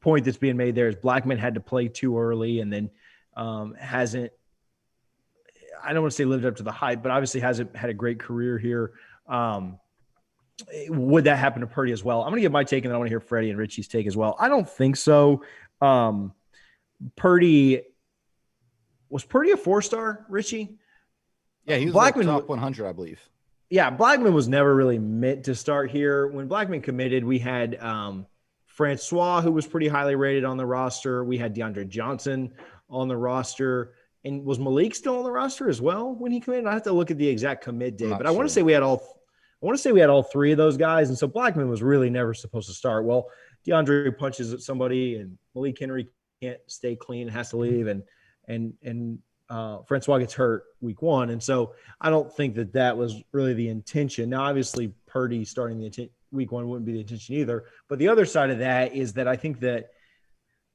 point that's being made there is Blackman had to play too early and then hasn't. I don't want to say lived up to the hype, but obviously hasn't had a great career here. Would that happen to Purdy as well? I'm going to give my take, and then I want to hear Freddie and Richie's take as well. I don't think so. Purdy was a 4-star, Richie? Yeah, he was Blackman, top 100, I believe. Yeah, Blackman was never really meant to start here. When Blackman committed, we had Francois, who was pretty highly rated on the roster. We had DeAndre Johnson on the roster. And was Malik still on the roster as well when he committed? I have to look at the exact commit date, but I want to say we had all three of those guys. And so Blackman was really never supposed to start. Well, DeAndre punches at somebody, and Malik Henry can't stay clean, has to leave, and Francois gets hurt week 1. And so I don't think that was really the intention. Now, obviously, Purdy starting week 1 wouldn't be the intention either. But the other side of that is that I think that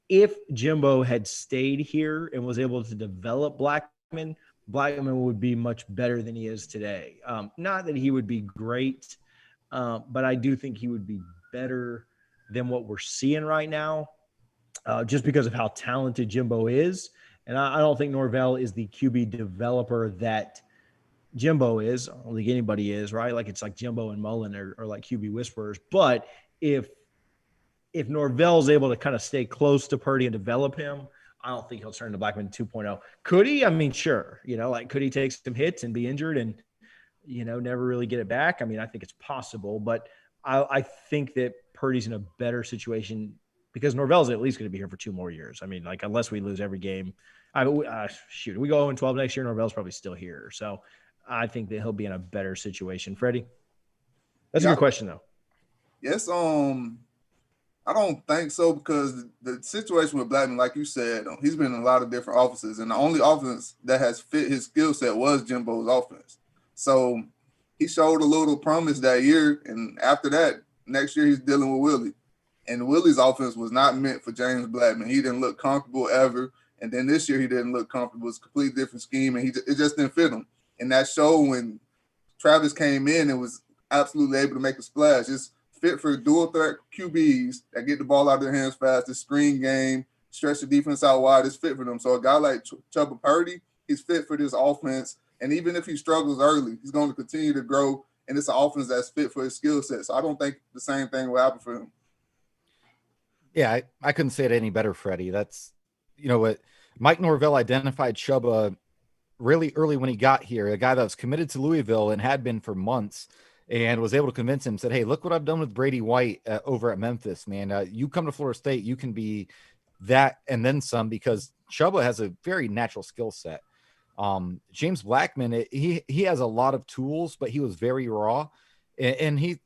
if Jimbo had stayed here and was able to develop Blackman would be much better than he is today. Not that he would be great, but I do think he would be better than what we're seeing right now, just because of how talented Jimbo is. And I don't think Norvell is the QB developer that Jimbo is. I don't think anybody is, right? Like it's like Jimbo and Mullen are like QB whisperers. But if Norvell's able to kind of stay close to Purdy and develop him, I don't think he'll turn into Blackman 2.0. Could he? I mean, sure. Could he take some hits and be injured and, never really get it back? I mean, I think it's possible, but I think that Purdy's in a better situation because Norvell's at least going to be here for 2 more years. I mean, unless we lose every game, we go 0-12 next year, Norvell's probably still here. So I think that he'll be in a better situation. Freddie? That's a good question, though. Yes, I don't think so, because the situation with Blackman, like you said, he's been in a lot of different offenses, and the only offense that has fit his skill set was Jimbo's offense. So he showed a little promise that year, and after that, next year he's dealing with Willie. And Willie's offense was not meant for James Blackman. He didn't look comfortable ever, and then this year he didn't look comfortable. It was a completely different scheme, and it just didn't fit him. And that showed when Travis came in and was absolutely able to make a splash. It's fit for dual threat QBs that get the ball out of their hands fast, the screen game, stretch the defense out wide. It's fit for them. So a guy like Chuba Purdy, he's fit for this offense. And even if he struggles early, he's going to continue to grow. And it's an offense that's fit for his skill set. So I don't think the same thing will happen for him. Yeah, I couldn't say it any better, Freddie. That's, what Mike Norvell identified Chuba really early when he got here, a guy that was committed to Louisville and had been for months, and was able to convince him, said, hey, look what I've done with Brady White over at Memphis, man. You come to Florida State, you can be that and then some, because Chuba has a very natural skill set. James Blackman, he has a lot of tools, but he was very raw, and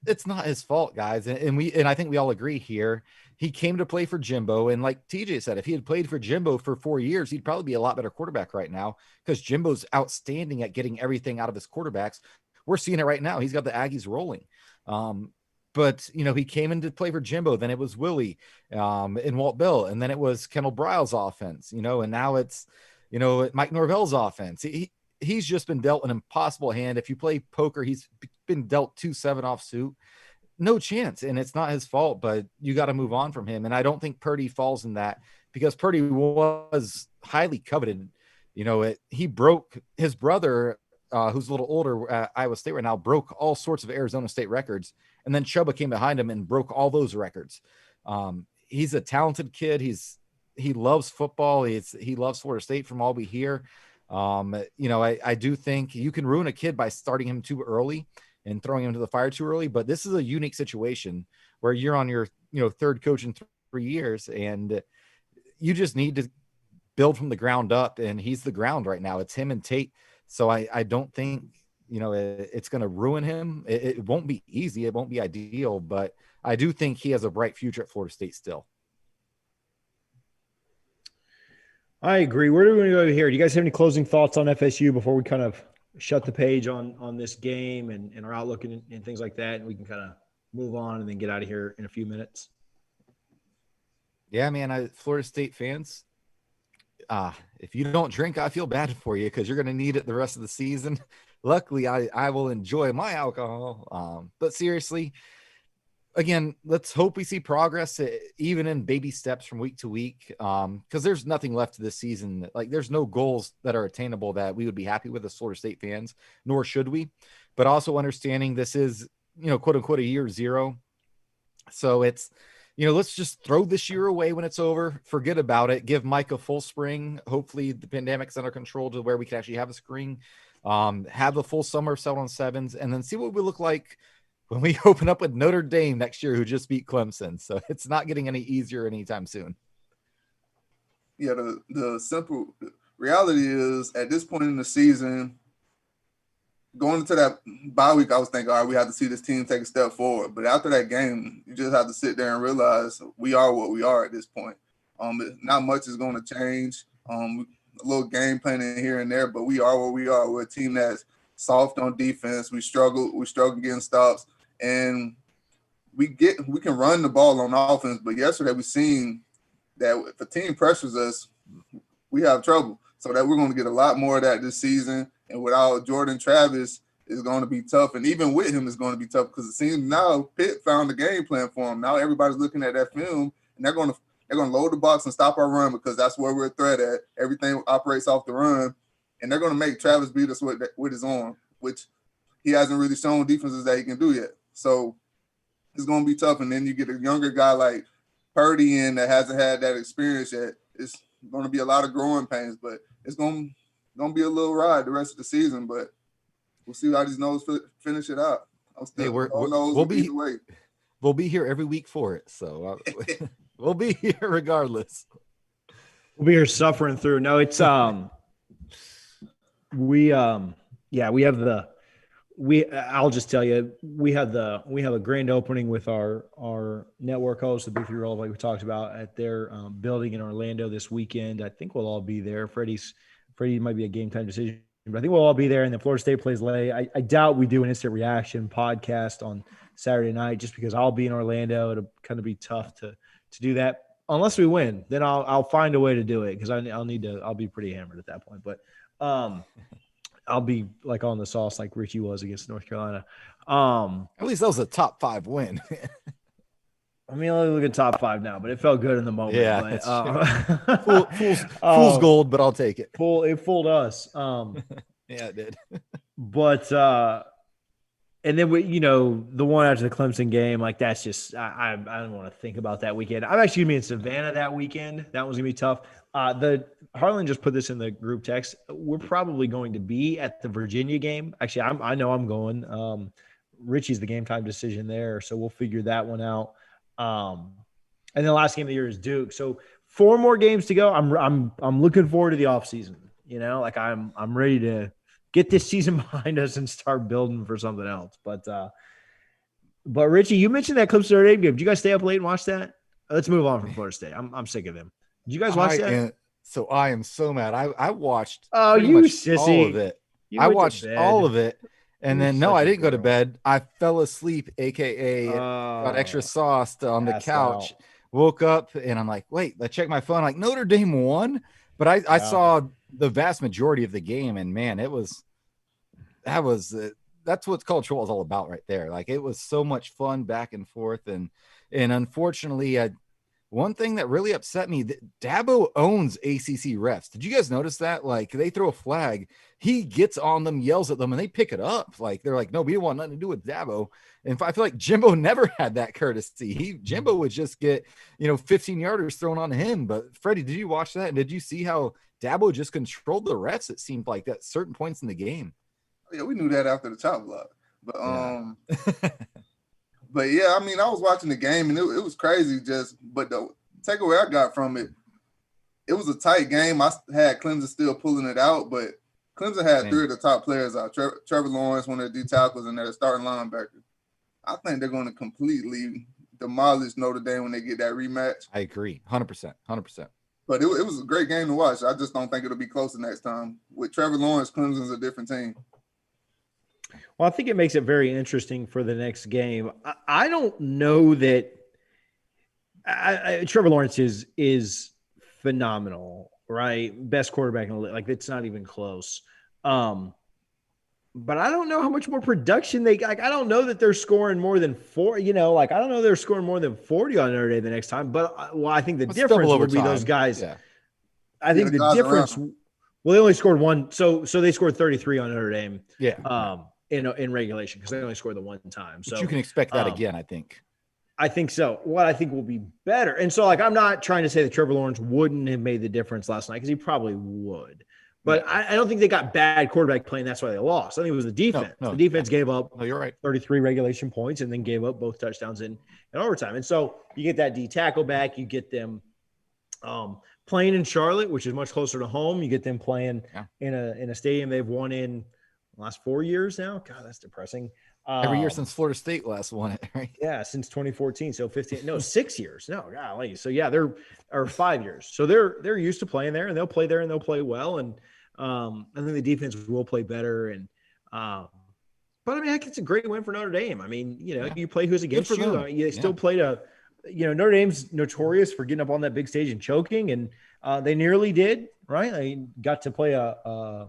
it's not his fault, guys. And I think we all agree here. He came to play for Jimbo, and like TJ said, if he had played for Jimbo for 4 years, he'd probably be a lot better quarterback right now, because Jimbo's outstanding at getting everything out of his quarterbacks. We're seeing it right now. He's got the Aggies rolling. But, he came in to play for Jimbo. Then it was Willie and Walt Bell. And then it was Kendall Briles' offense, and now it's, Mike Norvell's offense. He's just been dealt an impossible hand. If you play poker, he's been dealt 2 7-off suit. No chance. And it's not his fault, but you got to move on from him. And I don't think Purdy falls in that, because Purdy was highly coveted. He broke his brother, who's a little older at Iowa State right now, broke all sorts of Arizona State records. And then Chuba came behind him and broke all those records. He's a talented kid. He loves football. He loves Florida State from all we hear. I do think you can ruin a kid by starting him too early and throwing him to the fire too early. But this is a unique situation where you're on your, third coach in 3 years, and you just need to build from the ground up. And he's the ground right now. It's him and Tate. So I don't think, it's going to ruin him. It won't be easy. It won't be ideal, but I do think he has a bright future at Florida State still. I agree. Where do we go here? Do you guys have any closing thoughts on FSU before we kind of shut the page on this game and our outlook and things like that, and we can kind of move on and then get out of here in a few minutes. Yeah, man. Florida State fans, if you don't drink, I feel bad for you because you're going to need it the rest of the season. Luckily, I will enjoy my alcohol. But seriously, again, let's hope we see progress, even in baby steps from week to week, because there's nothing left of this season. Like, there's no goals that are attainable that we would be happy with as Florida State fans, nor should we. But also understanding this is, quote unquote, a year zero. So it's, let's just throw this year away when it's over. Forget about it. Give Mike a full spring. Hopefully the pandemic's under control to where we can actually have a spring, have a full summer of 7-on-7s, and then see what we look like when we open up with Notre Dame next year, who just beat Clemson. So it's not getting any easier anytime soon. Yeah, the simple reality is at this point in the season, going into that bye week, I was thinking, all right, we have to see this team take a step forward. But after that game, you just have to sit there and realize we are what we are at this point. Not much is going to change. A little game planning here and there, but we are what we are. We're a team that's soft on defense. We struggle getting stops, and we can run the ball on offense. But yesterday we seen that if a team pressures us, we have trouble. So that we're going to get a lot more of that this season. And without Jordan Travis, it's going to be tough. And even with him, it's going to be tough because it seems now Pitt found the game plan for him. Now everybody's looking at that film, and they're going to load the box and stop our run because that's where we're a threat at. Everything operates off the run, and they're going to make Travis beat us with his arm, which he hasn't really shown defenses that he can do yet. So it's going to be tough. And then you get a younger guy like Purdy in that hasn't had that experience yet. It's going to be a lot of growing pains, but it's going to be a little ride the rest of the season. But we'll see how these nose finish it out. We'll be here every week for it. So we'll be here regardless. We'll be here suffering through. No, it's I'll just tell you, we have a grand opening with our network host, the Big 3 Roll, like we talked about, at their building in Orlando this weekend. I think we'll all be there. Freddie might be a game time decision, but I think we'll all be there. And then Florida State plays late. I doubt we do an instant reaction podcast on Saturday night, just because I'll be in Orlando. It'll kind of be tough to do that unless we win. Then I'll find a way to do it because I'll be pretty hammered at that point. But I'll be like on the sauce like Richie was against North Carolina. At least that was a top 5 win. I mean, I look at top 5 now, but it felt good in the moment. Yeah, but, fool's gold, but I'll take it. It fooled us. Yeah, it did. But and then the one after the Clemson game, like that's just I don't want to think about that weekend. I'm actually gonna be in Savannah that weekend. That one's gonna be tough. Harlan just put this in the group text. We're probably going to be at the Virginia game. Actually, I know I'm going. Richie's the game time decision there, so we'll figure that one out. And then the last game of the year is Duke. So 4 more games to go. I'm looking forward to the offseason. Like I'm ready to get this season behind us and start building for something else. But Richie, you mentioned that Clemson Notre Dame game. Did you guys stay up late and watch that? Let's move on from Florida State. I'm sick of them. Did you guys watch that? So I am so mad. I watched you sissy. all of it. I watched all of it. And then, I didn't go to bed. I fell asleep, a.k.a. got extra sauce on the couch, woke up, and I'm like, wait, I checked my phone. Like, Notre Dame won? But I saw the vast majority of the game, and, man, that's what college football is all about right there. Like, it was so much fun back and forth. And unfortunately, one thing that really upset me, Dabo owns ACC refs. Did you guys notice that? Like, they throw a flag, he gets on them, yells at them, and they pick it up. Like, they're like, no, we don't want nothing to do with Dabo. And I feel like Jimbo never had that courtesy. Jimbo would just get, 15-yarders thrown on him. But Freddie, did you watch that? And did you see how Dabo just controlled the refs? It seemed like at certain points in the game. Yeah, we knew that after the chop block. But But yeah, I mean, I was watching the game and it was crazy. But the takeaway I got from it, it was a tight game. I had Clemson still pulling it out, but Clemson had 3 of the top players out. Trevor Lawrence, one of the D tackles, and their starting linebacker. I think they're going to completely demolish Notre Dame when they get that rematch. I agree, 100%. But it was a great game to watch. I just don't think it'll be close the next time. With Trevor Lawrence, Clemson's a different team. Well, I think it makes it very interesting for the next game. I don't know that Trevor Lawrence is phenomenal, right? Best quarterback in the league. Like, it's not even close. But I don't know how much more production they like. I don't know that they're scoring more than 4. Like, I don't know they're scoring more than 40 on Notre Dame the next time. But I think the difference will be those guys. Yeah. I think the difference. Well, they only scored one, so they scored 33 on Notre Dame. Yeah. In regulation, because they only scored the one time. So but you can expect that again, I think. I think so. What I think will be better, and so, like, I'm not trying to say that Trevor Lawrence wouldn't have made the difference last night, because he probably would. But I don't think they got bad quarterback play, and that's why they lost. I think it was the defense. The defense gave up you're right. 33 regulation points and then gave up both touchdowns in overtime. And so you get that D tackle back. You get them playing in Charlotte, which is much closer to home. You get them playing in a stadium they've won in the last 4 years now. God, that's depressing. Every year since Florida State last won it, right? Yeah, since 2014. So 6 years. No, golly. So yeah, they're 5 years. So they're used to playing there, and they'll play there, and they'll play well. And I think the defense will play better. And but I mean, heck, it's a great win for Notre Dame. I mean, you play who's against you. You still played Notre Dame's notorious for getting up on that big stage and choking, and they nearly did, right? They got to play a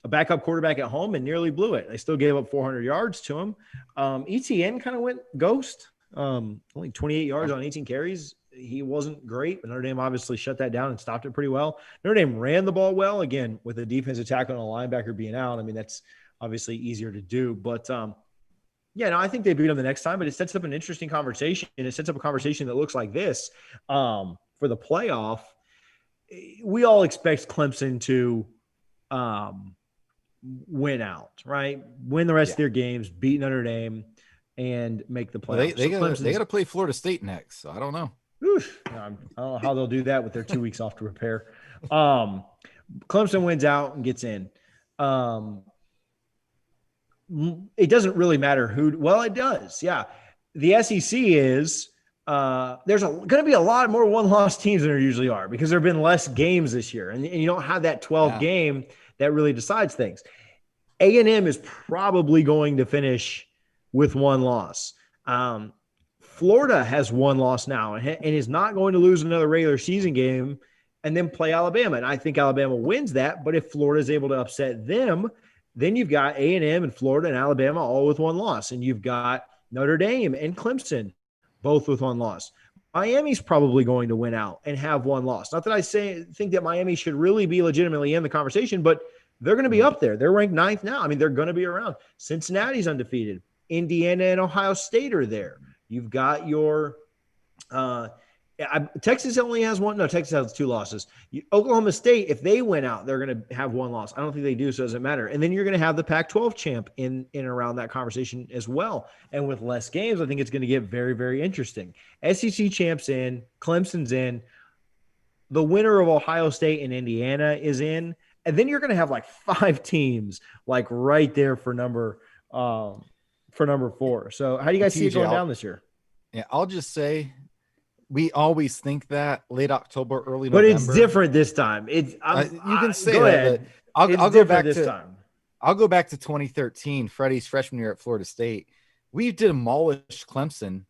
backup quarterback at home and nearly blew it. They still gave up 400 yards to him. ETN kind of went ghost. Only 28 yards on 18 carries. He wasn't great, but Notre Dame obviously shut that down and stopped it pretty well. Notre Dame ran the ball well, again, with a defensive tackle and a linebacker being out. I mean, that's obviously easier to do. But, I think they beat them the next time, but it sets up an interesting conversation, and it sets up a conversation that looks like this for the playoff. We all expect Clemson to win out, right? Win the rest of their games, beat Notre Dame, and make the playoffs. Well, they got to play Florida State next, so I don't know. I don't know how they'll do that with their 2 weeks off to prepare. Clemson wins out and gets in. It doesn't really matter who. Well, it does. Yeah. The SEC is there's going to be a lot more one-loss teams than there usually are, because there have been less games this year, and you don't have that 12 game that really decides things. A&M is probably going to finish with one loss. Florida has one loss now and is not going to lose another regular season game and then play Alabama. And I think Alabama wins that. But if Florida is able to upset them, then you've got A&M and Florida and Alabama all with one loss. And you've got Notre Dame and Clemson both with one loss. Miami's probably going to win out and have one loss. Not that I think that Miami should really be legitimately in the conversation, but they're going to be up there. They're ranked 9th now. I mean, they're going to be around. Cincinnati's undefeated. Indiana and Ohio State are there. You've got your Texas only has one. No, Texas has 2 losses. Oklahoma State, if they win out, they're going to have one loss. I don't think they do, so it doesn't matter. And then you're going to have the Pac-12 champ in and around that conversation as well. And with less games, I think it's going to get very, very interesting. SEC champs in, Clemson's in, the winner of Ohio State and Indiana is in, and then you're going to have like 5 teams like right there for number 4. So how do you guys see it going down this year? Yeah, I'll just say we always think that late October, early November. But it's different this time. You can say go that. Ahead. I'll go back this time. I'll go back to 2013, Freddie's freshman year at Florida State. We demolished Clemson,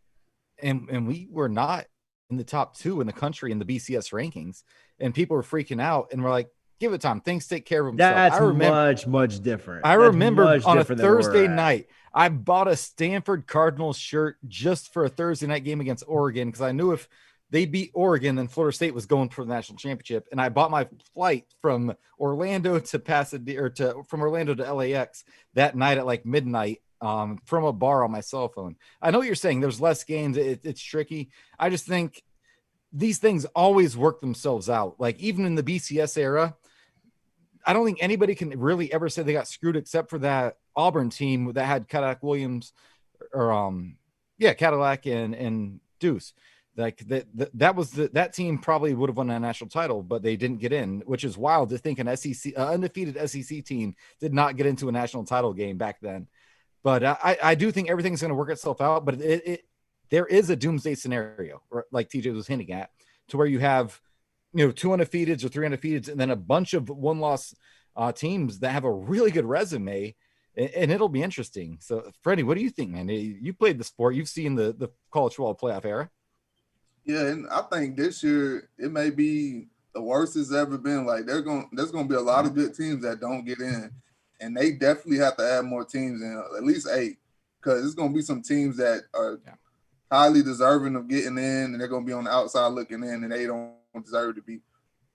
and we were not in the top 2 in the country in the BCS rankings. And people were freaking out, and we're like, give it time. Things take care of themselves. That's much different. I remember on a Thursday night, I bought a Stanford Cardinals shirt just for a Thursday night game against Oregon, because I knew if they beat Oregon, then Florida State was going for the national championship. And I bought my flight from Orlando to Pasadena, or from Orlando to LAX that night at like midnight from a bar on my cell phone. I know what you're saying. There's less games. It's tricky. I just think these things always work themselves out. Like even in the BCS era, I don't think anybody can really ever say they got screwed except for that Auburn team that had Cadillac Williams Cadillac and Deuce. Like that team probably would have won a national title, but they didn't get in, which is wild to think an undefeated SEC team did not get into a national title game back then. But I do think everything's going to work itself out, but there is a doomsday scenario, like TJ was hinting at, to where you have, 2 undefeateds or 3 undefeateds, and then a bunch of one-loss teams that have a really good resume, and it'll be interesting. So, Freddie, what do you think, man? You played the sport. You've seen the college football playoff era. Yeah, and I think this year it may be the worst it's ever been. Like there's gonna be a lot of good teams that don't get in, and they definitely have to add more teams in, at least 8, because it's gonna be some teams that are highly deserving of getting in, and they're gonna be on the outside looking in, and they don't deserve to be.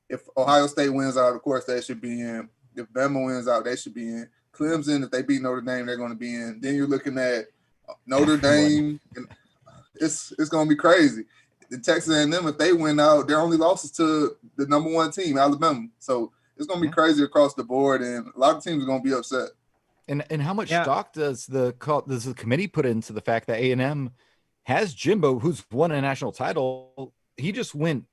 If Ohio State wins out, of course they should be in. If Bama wins out, they should be in. Clemson, if they beat Notre Dame, they're going to be in. Then you're looking at Notre Dame. And it's going to be crazy. The Texas A&M, if they win out, their only losses to the number 1 team, Alabama. So it's going to be crazy across the board, and a lot of teams are going to be upset. And how much stock does the committee put into the fact that A&M has Jimbo, who's won a national title? He just went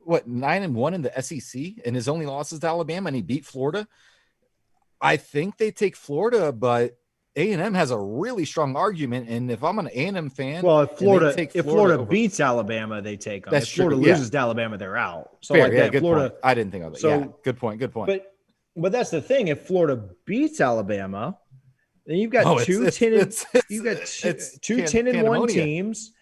9-1 in the SEC, and his only loss is to Alabama, and he beat Florida. I think they take Florida, but A&M has a really strong argument. And if I'm an A&M fan, well, if Florida over, beats Alabama, they take them. That's if Florida true. loses to Alabama, they're out. So fair, like that, good Florida. Point. I didn't think of it. So good point. But that's the thing. If Florida beats Alabama, then you've got two 10-1 teams.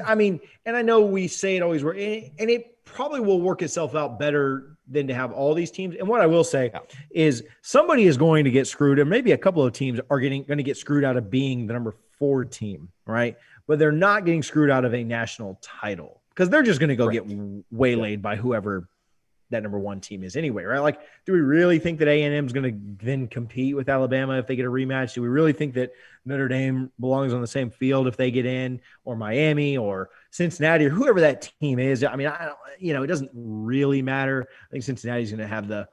I mean, and I know we say it always works, and it probably will work itself out better than to have all these teams. And what I will say is somebody is going to get screwed, and maybe a couple of teams are going to get screwed out of being the number 4 team, right? But they're not getting screwed out of a national title because they're just going to go get waylaid by whoever that number 1 team is anyway, right? Like, do we really think that A&M is going to then compete with Alabama if they get a rematch? Do we really think that Notre Dame belongs on the same field if they get in, or Miami or Cincinnati or whoever that team is? I mean, I don't, it doesn't really matter. I think Cincinnati's going to have the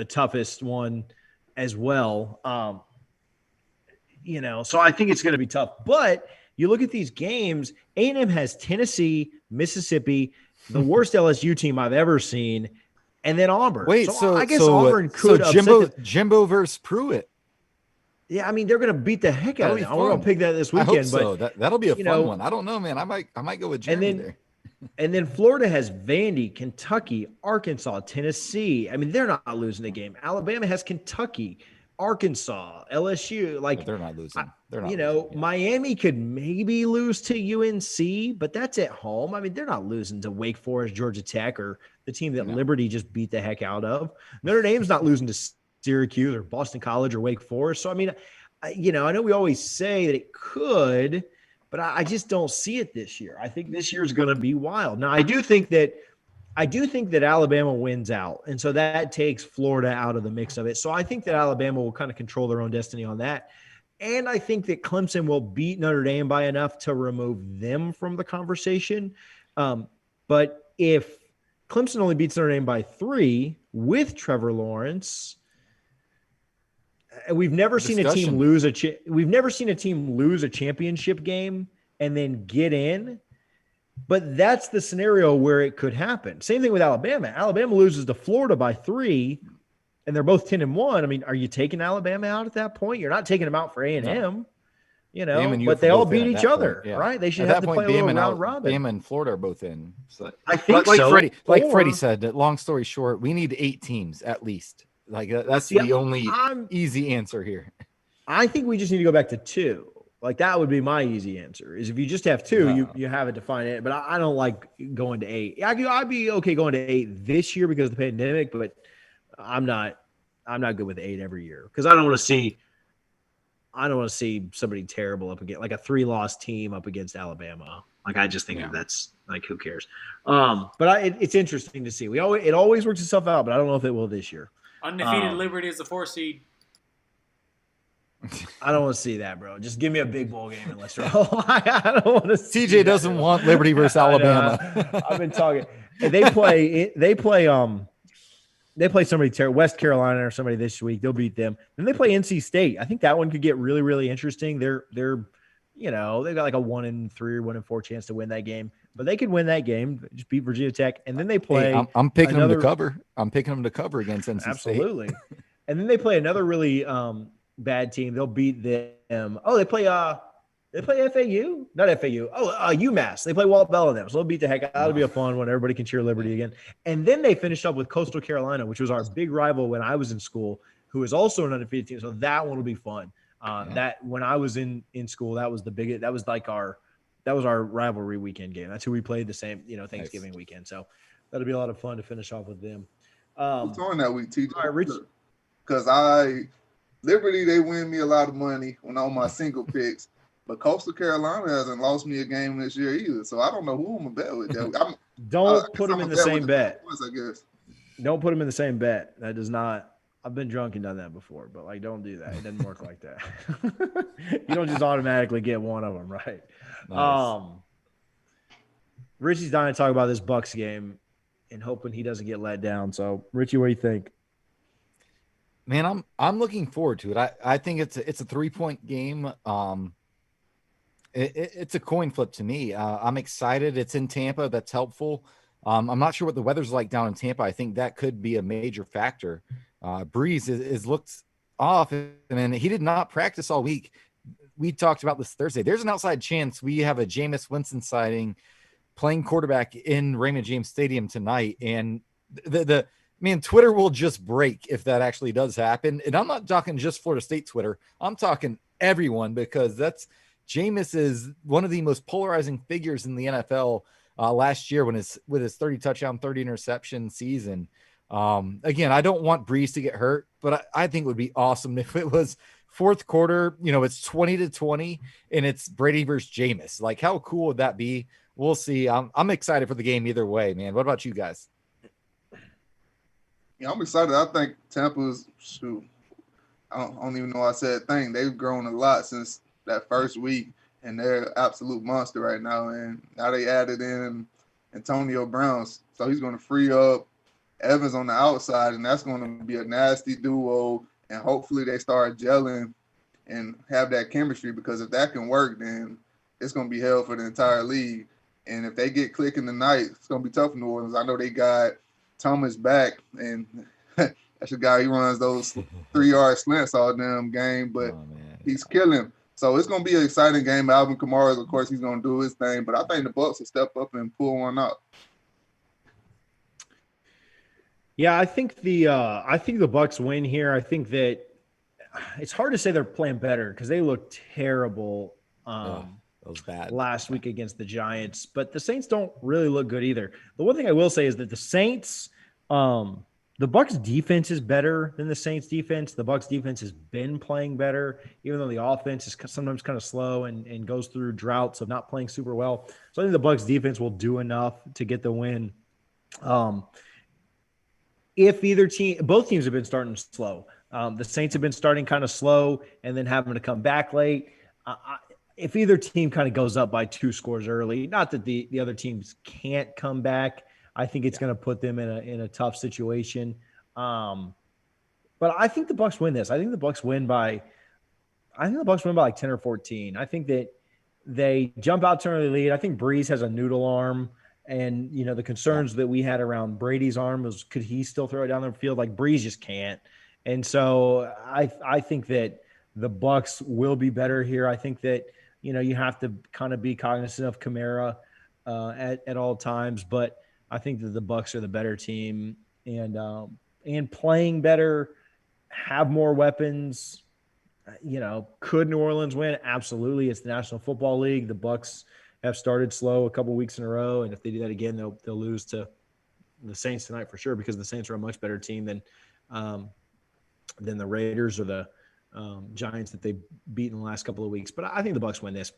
toughest one as well. So I think it's going to be tough. But you look at these games, A&M has Tennessee, Mississippi, the worst LSU team I've ever seen, and then Auburn. Wait, so I guess Auburn could upset Jimbo versus Pruitt. Yeah, I mean they're going to beat the heck out of them. We're going to pick that this weekend. I hope so. That'll be a fun one. I don't know, man. I might go with Jeremy there. And then Florida has Vandy, Kentucky, Arkansas, Tennessee. I mean, they're not losing a game. Alabama has Kentucky, Arkansas, LSU. Like, they're not losing. They're not. Losing, Miami could maybe lose to UNC, but that's at home. I mean, they're not losing to Wake Forest, Georgia Tech, or the team that Liberty just beat the heck out of. Notre Dame's not losing to Syracuse or Boston College or Wake Forest. So I mean, I know we always say that it could, but I just don't see it this year. I think this year is going to be wild. Now, I do think that Alabama wins out, and so that takes Florida out of the mix of it. So I think that Alabama will kind of control their own destiny on that. And I think that Clemson will beat Notre Dame by enough to remove them from the conversation. But if Clemson only beats Notre Dame by 3 with Trevor Lawrence, we've never seen a team lose a championship game and then get in. But that's the scenario where it could happen. Same thing with Alabama. Alabama loses to Florida by 3, and they're both 10-1. I mean, are you taking Alabama out at that point? You're not taking them out for A&M, but they all beat each other, right? They should have to play a little round robin. Bama and Florida are both in. So I think so. Freddie said, long story short, we need 8 teams at least. Like that's the only easy answer here. I think we just need to go back to 2. Like that would be my easy answer. Is if you just have 2, you have it defined it. But I don't like going to 8. I'd be okay going to 8 this year because of the pandemic, but I'm not good with 8 every year because I don't want to see somebody terrible up against like a 3-loss team up against Alabama. Like I just think that's like who cares. But it's interesting to see. It always works itself out, but I don't know if it will this year. Undefeated Liberty is the 4 seed. I don't want to see that, bro. Just give me a big bowl game and let's roll. I don't want to see TJ doesn't want Liberty versus Alabama. I've been talking. They play somebody West Carolina or somebody this week. They'll beat them. Then they play NC State. I think that one could get really, really interesting. They've got like a 1-3 or 1-4 chance to win that game. But they could win that game, just beat Virginia Tech, and then they play. Hey, I'm picking them to cover. I'm picking them to cover against NC State. Absolutely. And then they play another really bad team. They'll beat them. Oh, they play FAU? Not FAU. UMass. They play Walt Bell in them. So they'll beat the heck out. That'll be a fun one. Everybody can cheer Liberty again. And then they finished up with Coastal Carolina, which was our big rival when I was in school, who is also an undefeated team. So that one will be fun. That when I was in school, that was the biggest. That was like our rivalry weekend game. That's who we played the same, Thanksgiving weekend. So that'll be a lot of fun to finish off with them. Who's on that week, TJ? All right, Rich. Because Liberty, they win me a lot of money when I'm on my single picks. But Coastal Carolina hasn't lost me a game this year either. So I don't know who I'm going to bet with. Don't put them in the same bet. I guess. Don't put them in the same bet. That does not – I've been drunk and done that before. But, don't do that. It doesn't work like that. You don't just automatically get one of them, right? Nice. Richie's dying to talk about this Bucks game and hoping he doesn't get let down. So, Richie, what do you think? Man, I'm looking forward to it. I think it's a 3-point game. It's a coin flip to me. I'm excited. It's in Tampa. That's helpful. I'm not sure what the weather's like down in Tampa. I think that could be a major factor. Breeze is looked off, and he did not practice all week. We talked about this Thursday. There's an outside chance we have a Jameis Winston sighting playing quarterback in Raymond James Stadium tonight. And Twitter will just break if that actually does happen. And I'm not talking just Florida State Twitter. I'm talking everyone, because Jameis is one of the most polarizing figures in the NFL last year with his 30 touchdown, 30 interception season. Again, I don't want Breeze to get hurt, but I think it would be awesome if it was fourth quarter, it's 20-20 and it's Brady versus Jameis. Like, how cool would that be? We'll see. I'm excited for the game either way, man. What about you guys? Yeah, I'm excited. I think Tampa's I don't even know I said thing. They've grown a lot since that first week, and they're an absolute monster right now. And now they added in Antonio Brown, so he's going to free up Evans on the outside, and that's going to be a nasty duo. And hopefully they start gelling and have that chemistry, because if that can work, then it's going to be hell for the entire league. And if they get clicking tonight, it's going to be tough in New Orleans. I know they got Thomas back, and that's a guy who runs those 3-yard slants all damn game, but he's killing. So it's going to be an exciting game. Alvin Kamara, of course, he's going to do his thing, but I think the Bucs will step up and pull one out. Yeah, I think the Bucs win here. I think that it's hard to say they're playing better because they looked terrible that was bad last week against the Giants, but the Saints don't really look good either. The one thing I will say is that the Saints, the Bucs defense is better than the Saints defense. The Bucs defense has been playing better, even though the offense is sometimes kind of slow and goes through droughts of not playing super well. So I think the Bucs defense will do enough to get the win. If both teams have been starting slow. The Saints have been starting kind of slow and then having to come back late. If either team kind of goes up by 2 scores early, not that the other teams can't come back, I think it's going to put them in a tough situation. But I think the Bucs win this. I think the Bucs win by like 10 or 14. I think that they jump out to an early lead. I think Breeze has a noodle arm. And, the concerns that we had around Brady's arm was, could he still throw it down the field? Like, Breeze just can't. And so I think that the Bucs will be better here. I think that, you have to kind of be cognizant of Kamara at all times. But I think that the Bucs are the better team and playing better, have more weapons. Could New Orleans win? Absolutely. It's the National Football League. The Bucs have started slow a couple weeks in a row, and if they do that again, they'll lose to the Saints tonight for sure, because the Saints are a much better team than the Raiders or the Giants that they beat in the last couple of weeks. But I think the Bucs win this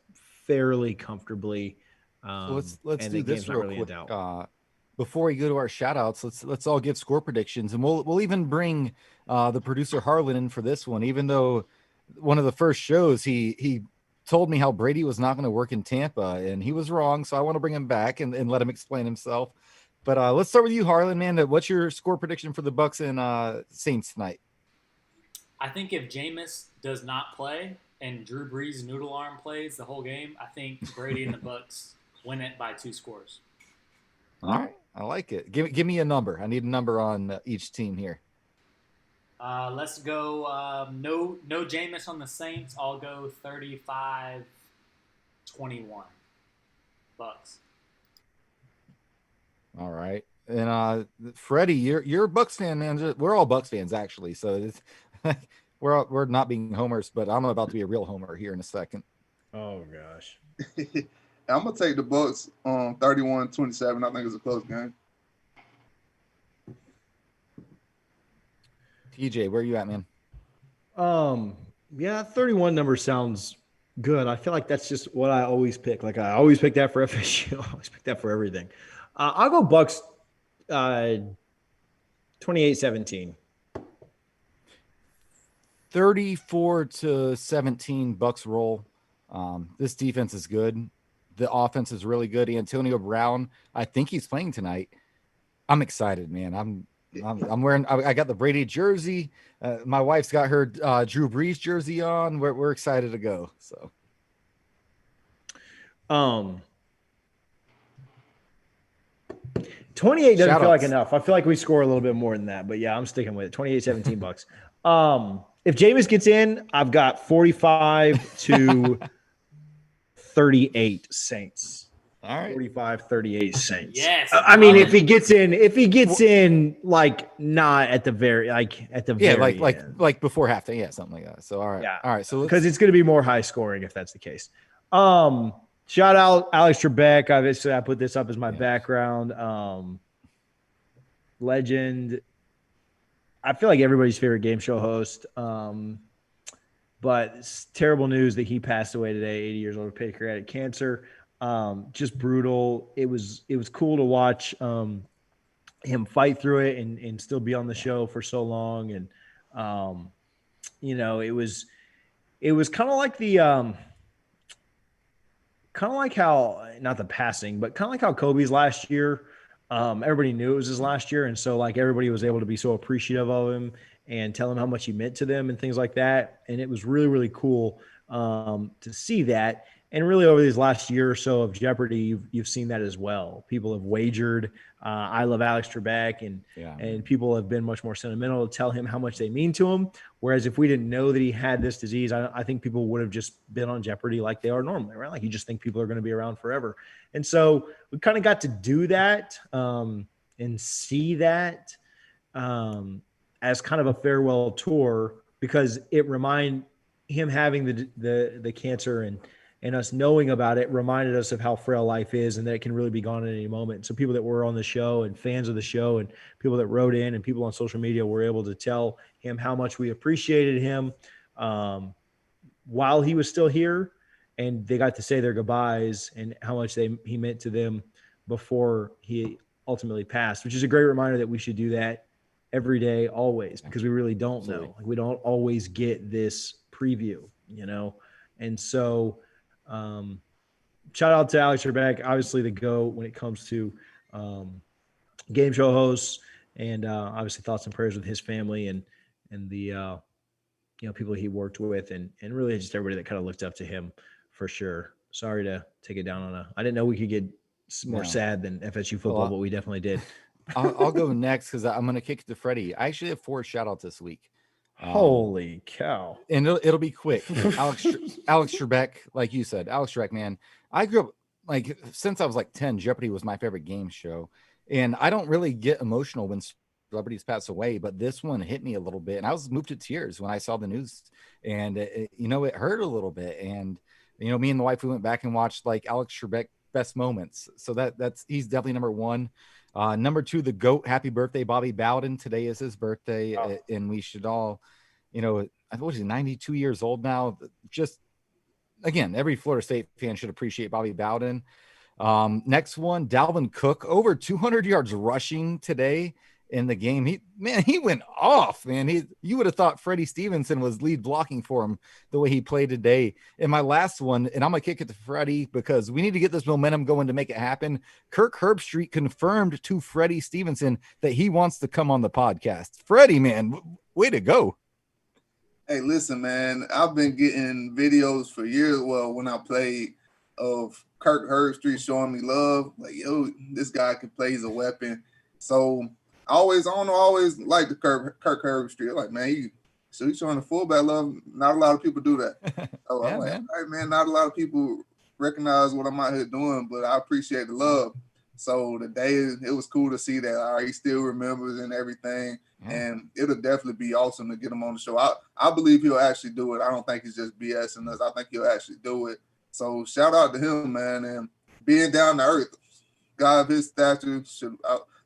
fairly comfortably. Let's do this real quick. Before we go to our shout outs, let's all give score predictions, and we'll even bring the producer Harlan in for this one, even though one of the first shows he told me how Brady was not going to work in Tampa, and he was wrong. So I want to bring him back and let him explain himself. But let's start with you, Harlan, man. What's your score prediction for the Bucs and Saints tonight? I think if Jameis does not play and Drew Brees' noodle arm plays the whole game, I think Brady and the Bucs win it by 2 scores. All right. I like it. Give me a number. I need a number on each team here. Let's go. No Jameis on the Saints. I'll go 35-21. Bucs. All right. And Freddie, you're a Bucs fan, man. We're all Bucs fans, actually. So we're not being homers, but I'm about to be a real homer here in a second. Oh gosh. I'm gonna take the Bucks 31-27. I think it's a close game. TJ, where are you at, man? Yeah, 31 number sounds good. I feel like that's just what I always pick. Like I always pick that for FSU. I always pick that for everything. I'll go Bucks 28-17. 34-17 Bucks roll. This defense is good. The offense is really good. Antonio Brown, I think he's playing tonight. I'm excited, man. I'm wearing. I got the Brady jersey. My wife's got her Drew Brees jersey on. We're excited to go. So, 28 doesn't Shout feel like outs. enough. I feel like we score a little bit more than that, but yeah, I'm sticking with it. 28-17 Bucks. If Jameis gets in, I've got 45-38 Saints. All right. 45-38 Saints. Yes. I mean, if he gets in, like not at the very, very end. like before halftime, yeah, something like that. So all right, Yeah. all right. So because it's going to be more high scoring if that's the case. Shout out Alex Trebek. Obviously, I put this up as my background. Legend. I feel like everybody's favorite game show host. But it's terrible news that he passed away today, 80 years old, of pancreatic cancer. Just brutal. It was cool to watch him fight through it and still be on the show for so long. And it was kind of like the kind of like how, not the passing, but kind of like how Kobe's last year, everybody knew it was his last year. And so like everybody was able to be so appreciative of him and tell him how much he meant to them and things like that. And it was really, really cool to see that. And really over these last year or so of Jeopardy, you've seen that as well. People have wagered. I love Alex Trebek, and people have been much more sentimental to tell him how much they mean to him. Whereas if we didn't know that he had this disease, I think people would have just been on Jeopardy like they are normally, right? Like you just think people are going to be around forever. And so we kind of got to do that and see that as kind of a farewell tour, because it reminded him having the cancer and us knowing about it reminded us of how frail life is and that it can really be gone at any moment. So people that were on the show and fans of the show and people that wrote in and people on social media were able to tell him how much we appreciated him while he was still here. And they got to say their goodbyes and how much he meant to them before he ultimately passed, which is a great reminder that we should do that every day, always, because we really don't know. Like we don't always get this preview, And so, shout out to Alex Trebek, obviously the GOAT when it comes to game show hosts, and obviously thoughts and prayers with his family and the people he worked with and really just everybody that kind of looked up to him for sure. Sorry to take it down on I didn't know we could get more sad than FSU football, but we definitely did. I'll go next because I'm going to kick it to Freddie. I actually have 4 shout outs this week. Holy cow. And it'll be quick. Alex Trebek, like you said, Alex Trebek, man. I grew up since I was 10, Jeopardy was my favorite game show. And I don't really get emotional when celebrities pass away, but this one hit me a little bit. And I was moved to tears when I saw the news. And, it hurt a little bit. And, me and the wife, we went back and watched Alex Trebek best moments. So he's definitely number 1. Number 2, the GOAT. Happy birthday, Bobby Bowden. Today is his birthday, and we should all, I think he's 92 years old now. Just again, every Florida State fan should appreciate Bobby Bowden. Next one, Dalvin Cook, over 200 yards rushing today in the game. He went off, man. You would have thought Freddie Stevenson was lead blocking for him the way he played today. And my last one, and I'm gonna kick it to Freddie because we need to get this momentum going to make it happen. Kirk Herbstreit confirmed to Freddie Stevenson that he wants to come on the podcast. Freddie, man, way to go. Hey, listen, man, I've been getting videos for years. Well, when I played, of Kirk Herbstreit showing me love, this guy can play. He's a weapon. So I always like the Kirk Herbstreit. Man, he's showing the fullback love. Not a lot of people do that. So I'm all right, man, not a lot of people recognize what I'm out here doing, but I appreciate the love. So the day, it was cool to see that he still remembers and everything. And it'll definitely be awesome to get him on the show. I believe he'll actually do it. I don't think he's just BSing us. I think he'll actually do it. So shout out to him, man. And being down to earth, guy of his stature,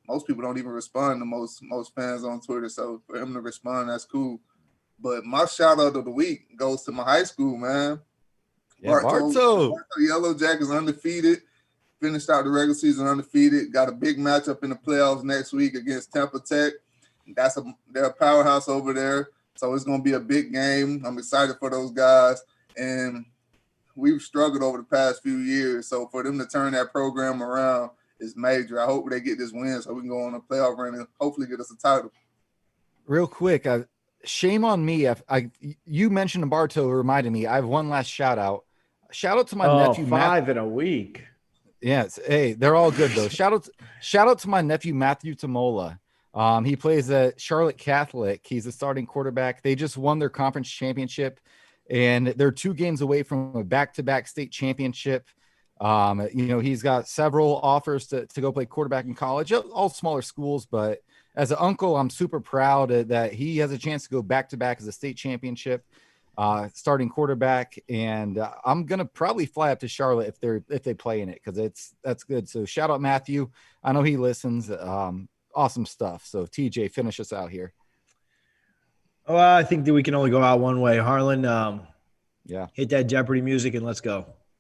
most people don't even respond to most fans on Twitter. So for him to respond, that's cool. But my shout out of the week goes to my high school, man. Yeah, Barto. Yellow Jackets undefeated. Finished out the regular season undefeated. Got a big matchup in the playoffs next week against Tampa Tech. They're a powerhouse over there. So it's going to be a big game. I'm excited for those guys. And we've struggled over the past few years. So for them to turn that program around is major. I hope they get this win so we can go on a playoff run and hopefully get us a title. Real quick, shame on me. You mentioned Barto reminded me. I have one last shout out. Shout out to my nephew. 5 in a week. Yes. Hey, they're all good though. Shout out to my nephew, Matthew Tamola. He plays at Charlotte Catholic. He's a starting quarterback. They just won their conference championship and they're 2 games away from a back-to-back state championship. He's got several offers to go play quarterback in college, all smaller schools, but as an uncle, I'm super proud that he has a chance to go back-to-back as a state championship. Starting quarterback, and I'm gonna probably fly up to Charlotte if they play in it because that's good. So shout out Matthew. I know he listens. Awesome stuff. So TJ, finish us out here. Oh, I think that we can only go out one way. Harlan, yeah, hit that Jeopardy music and let's go.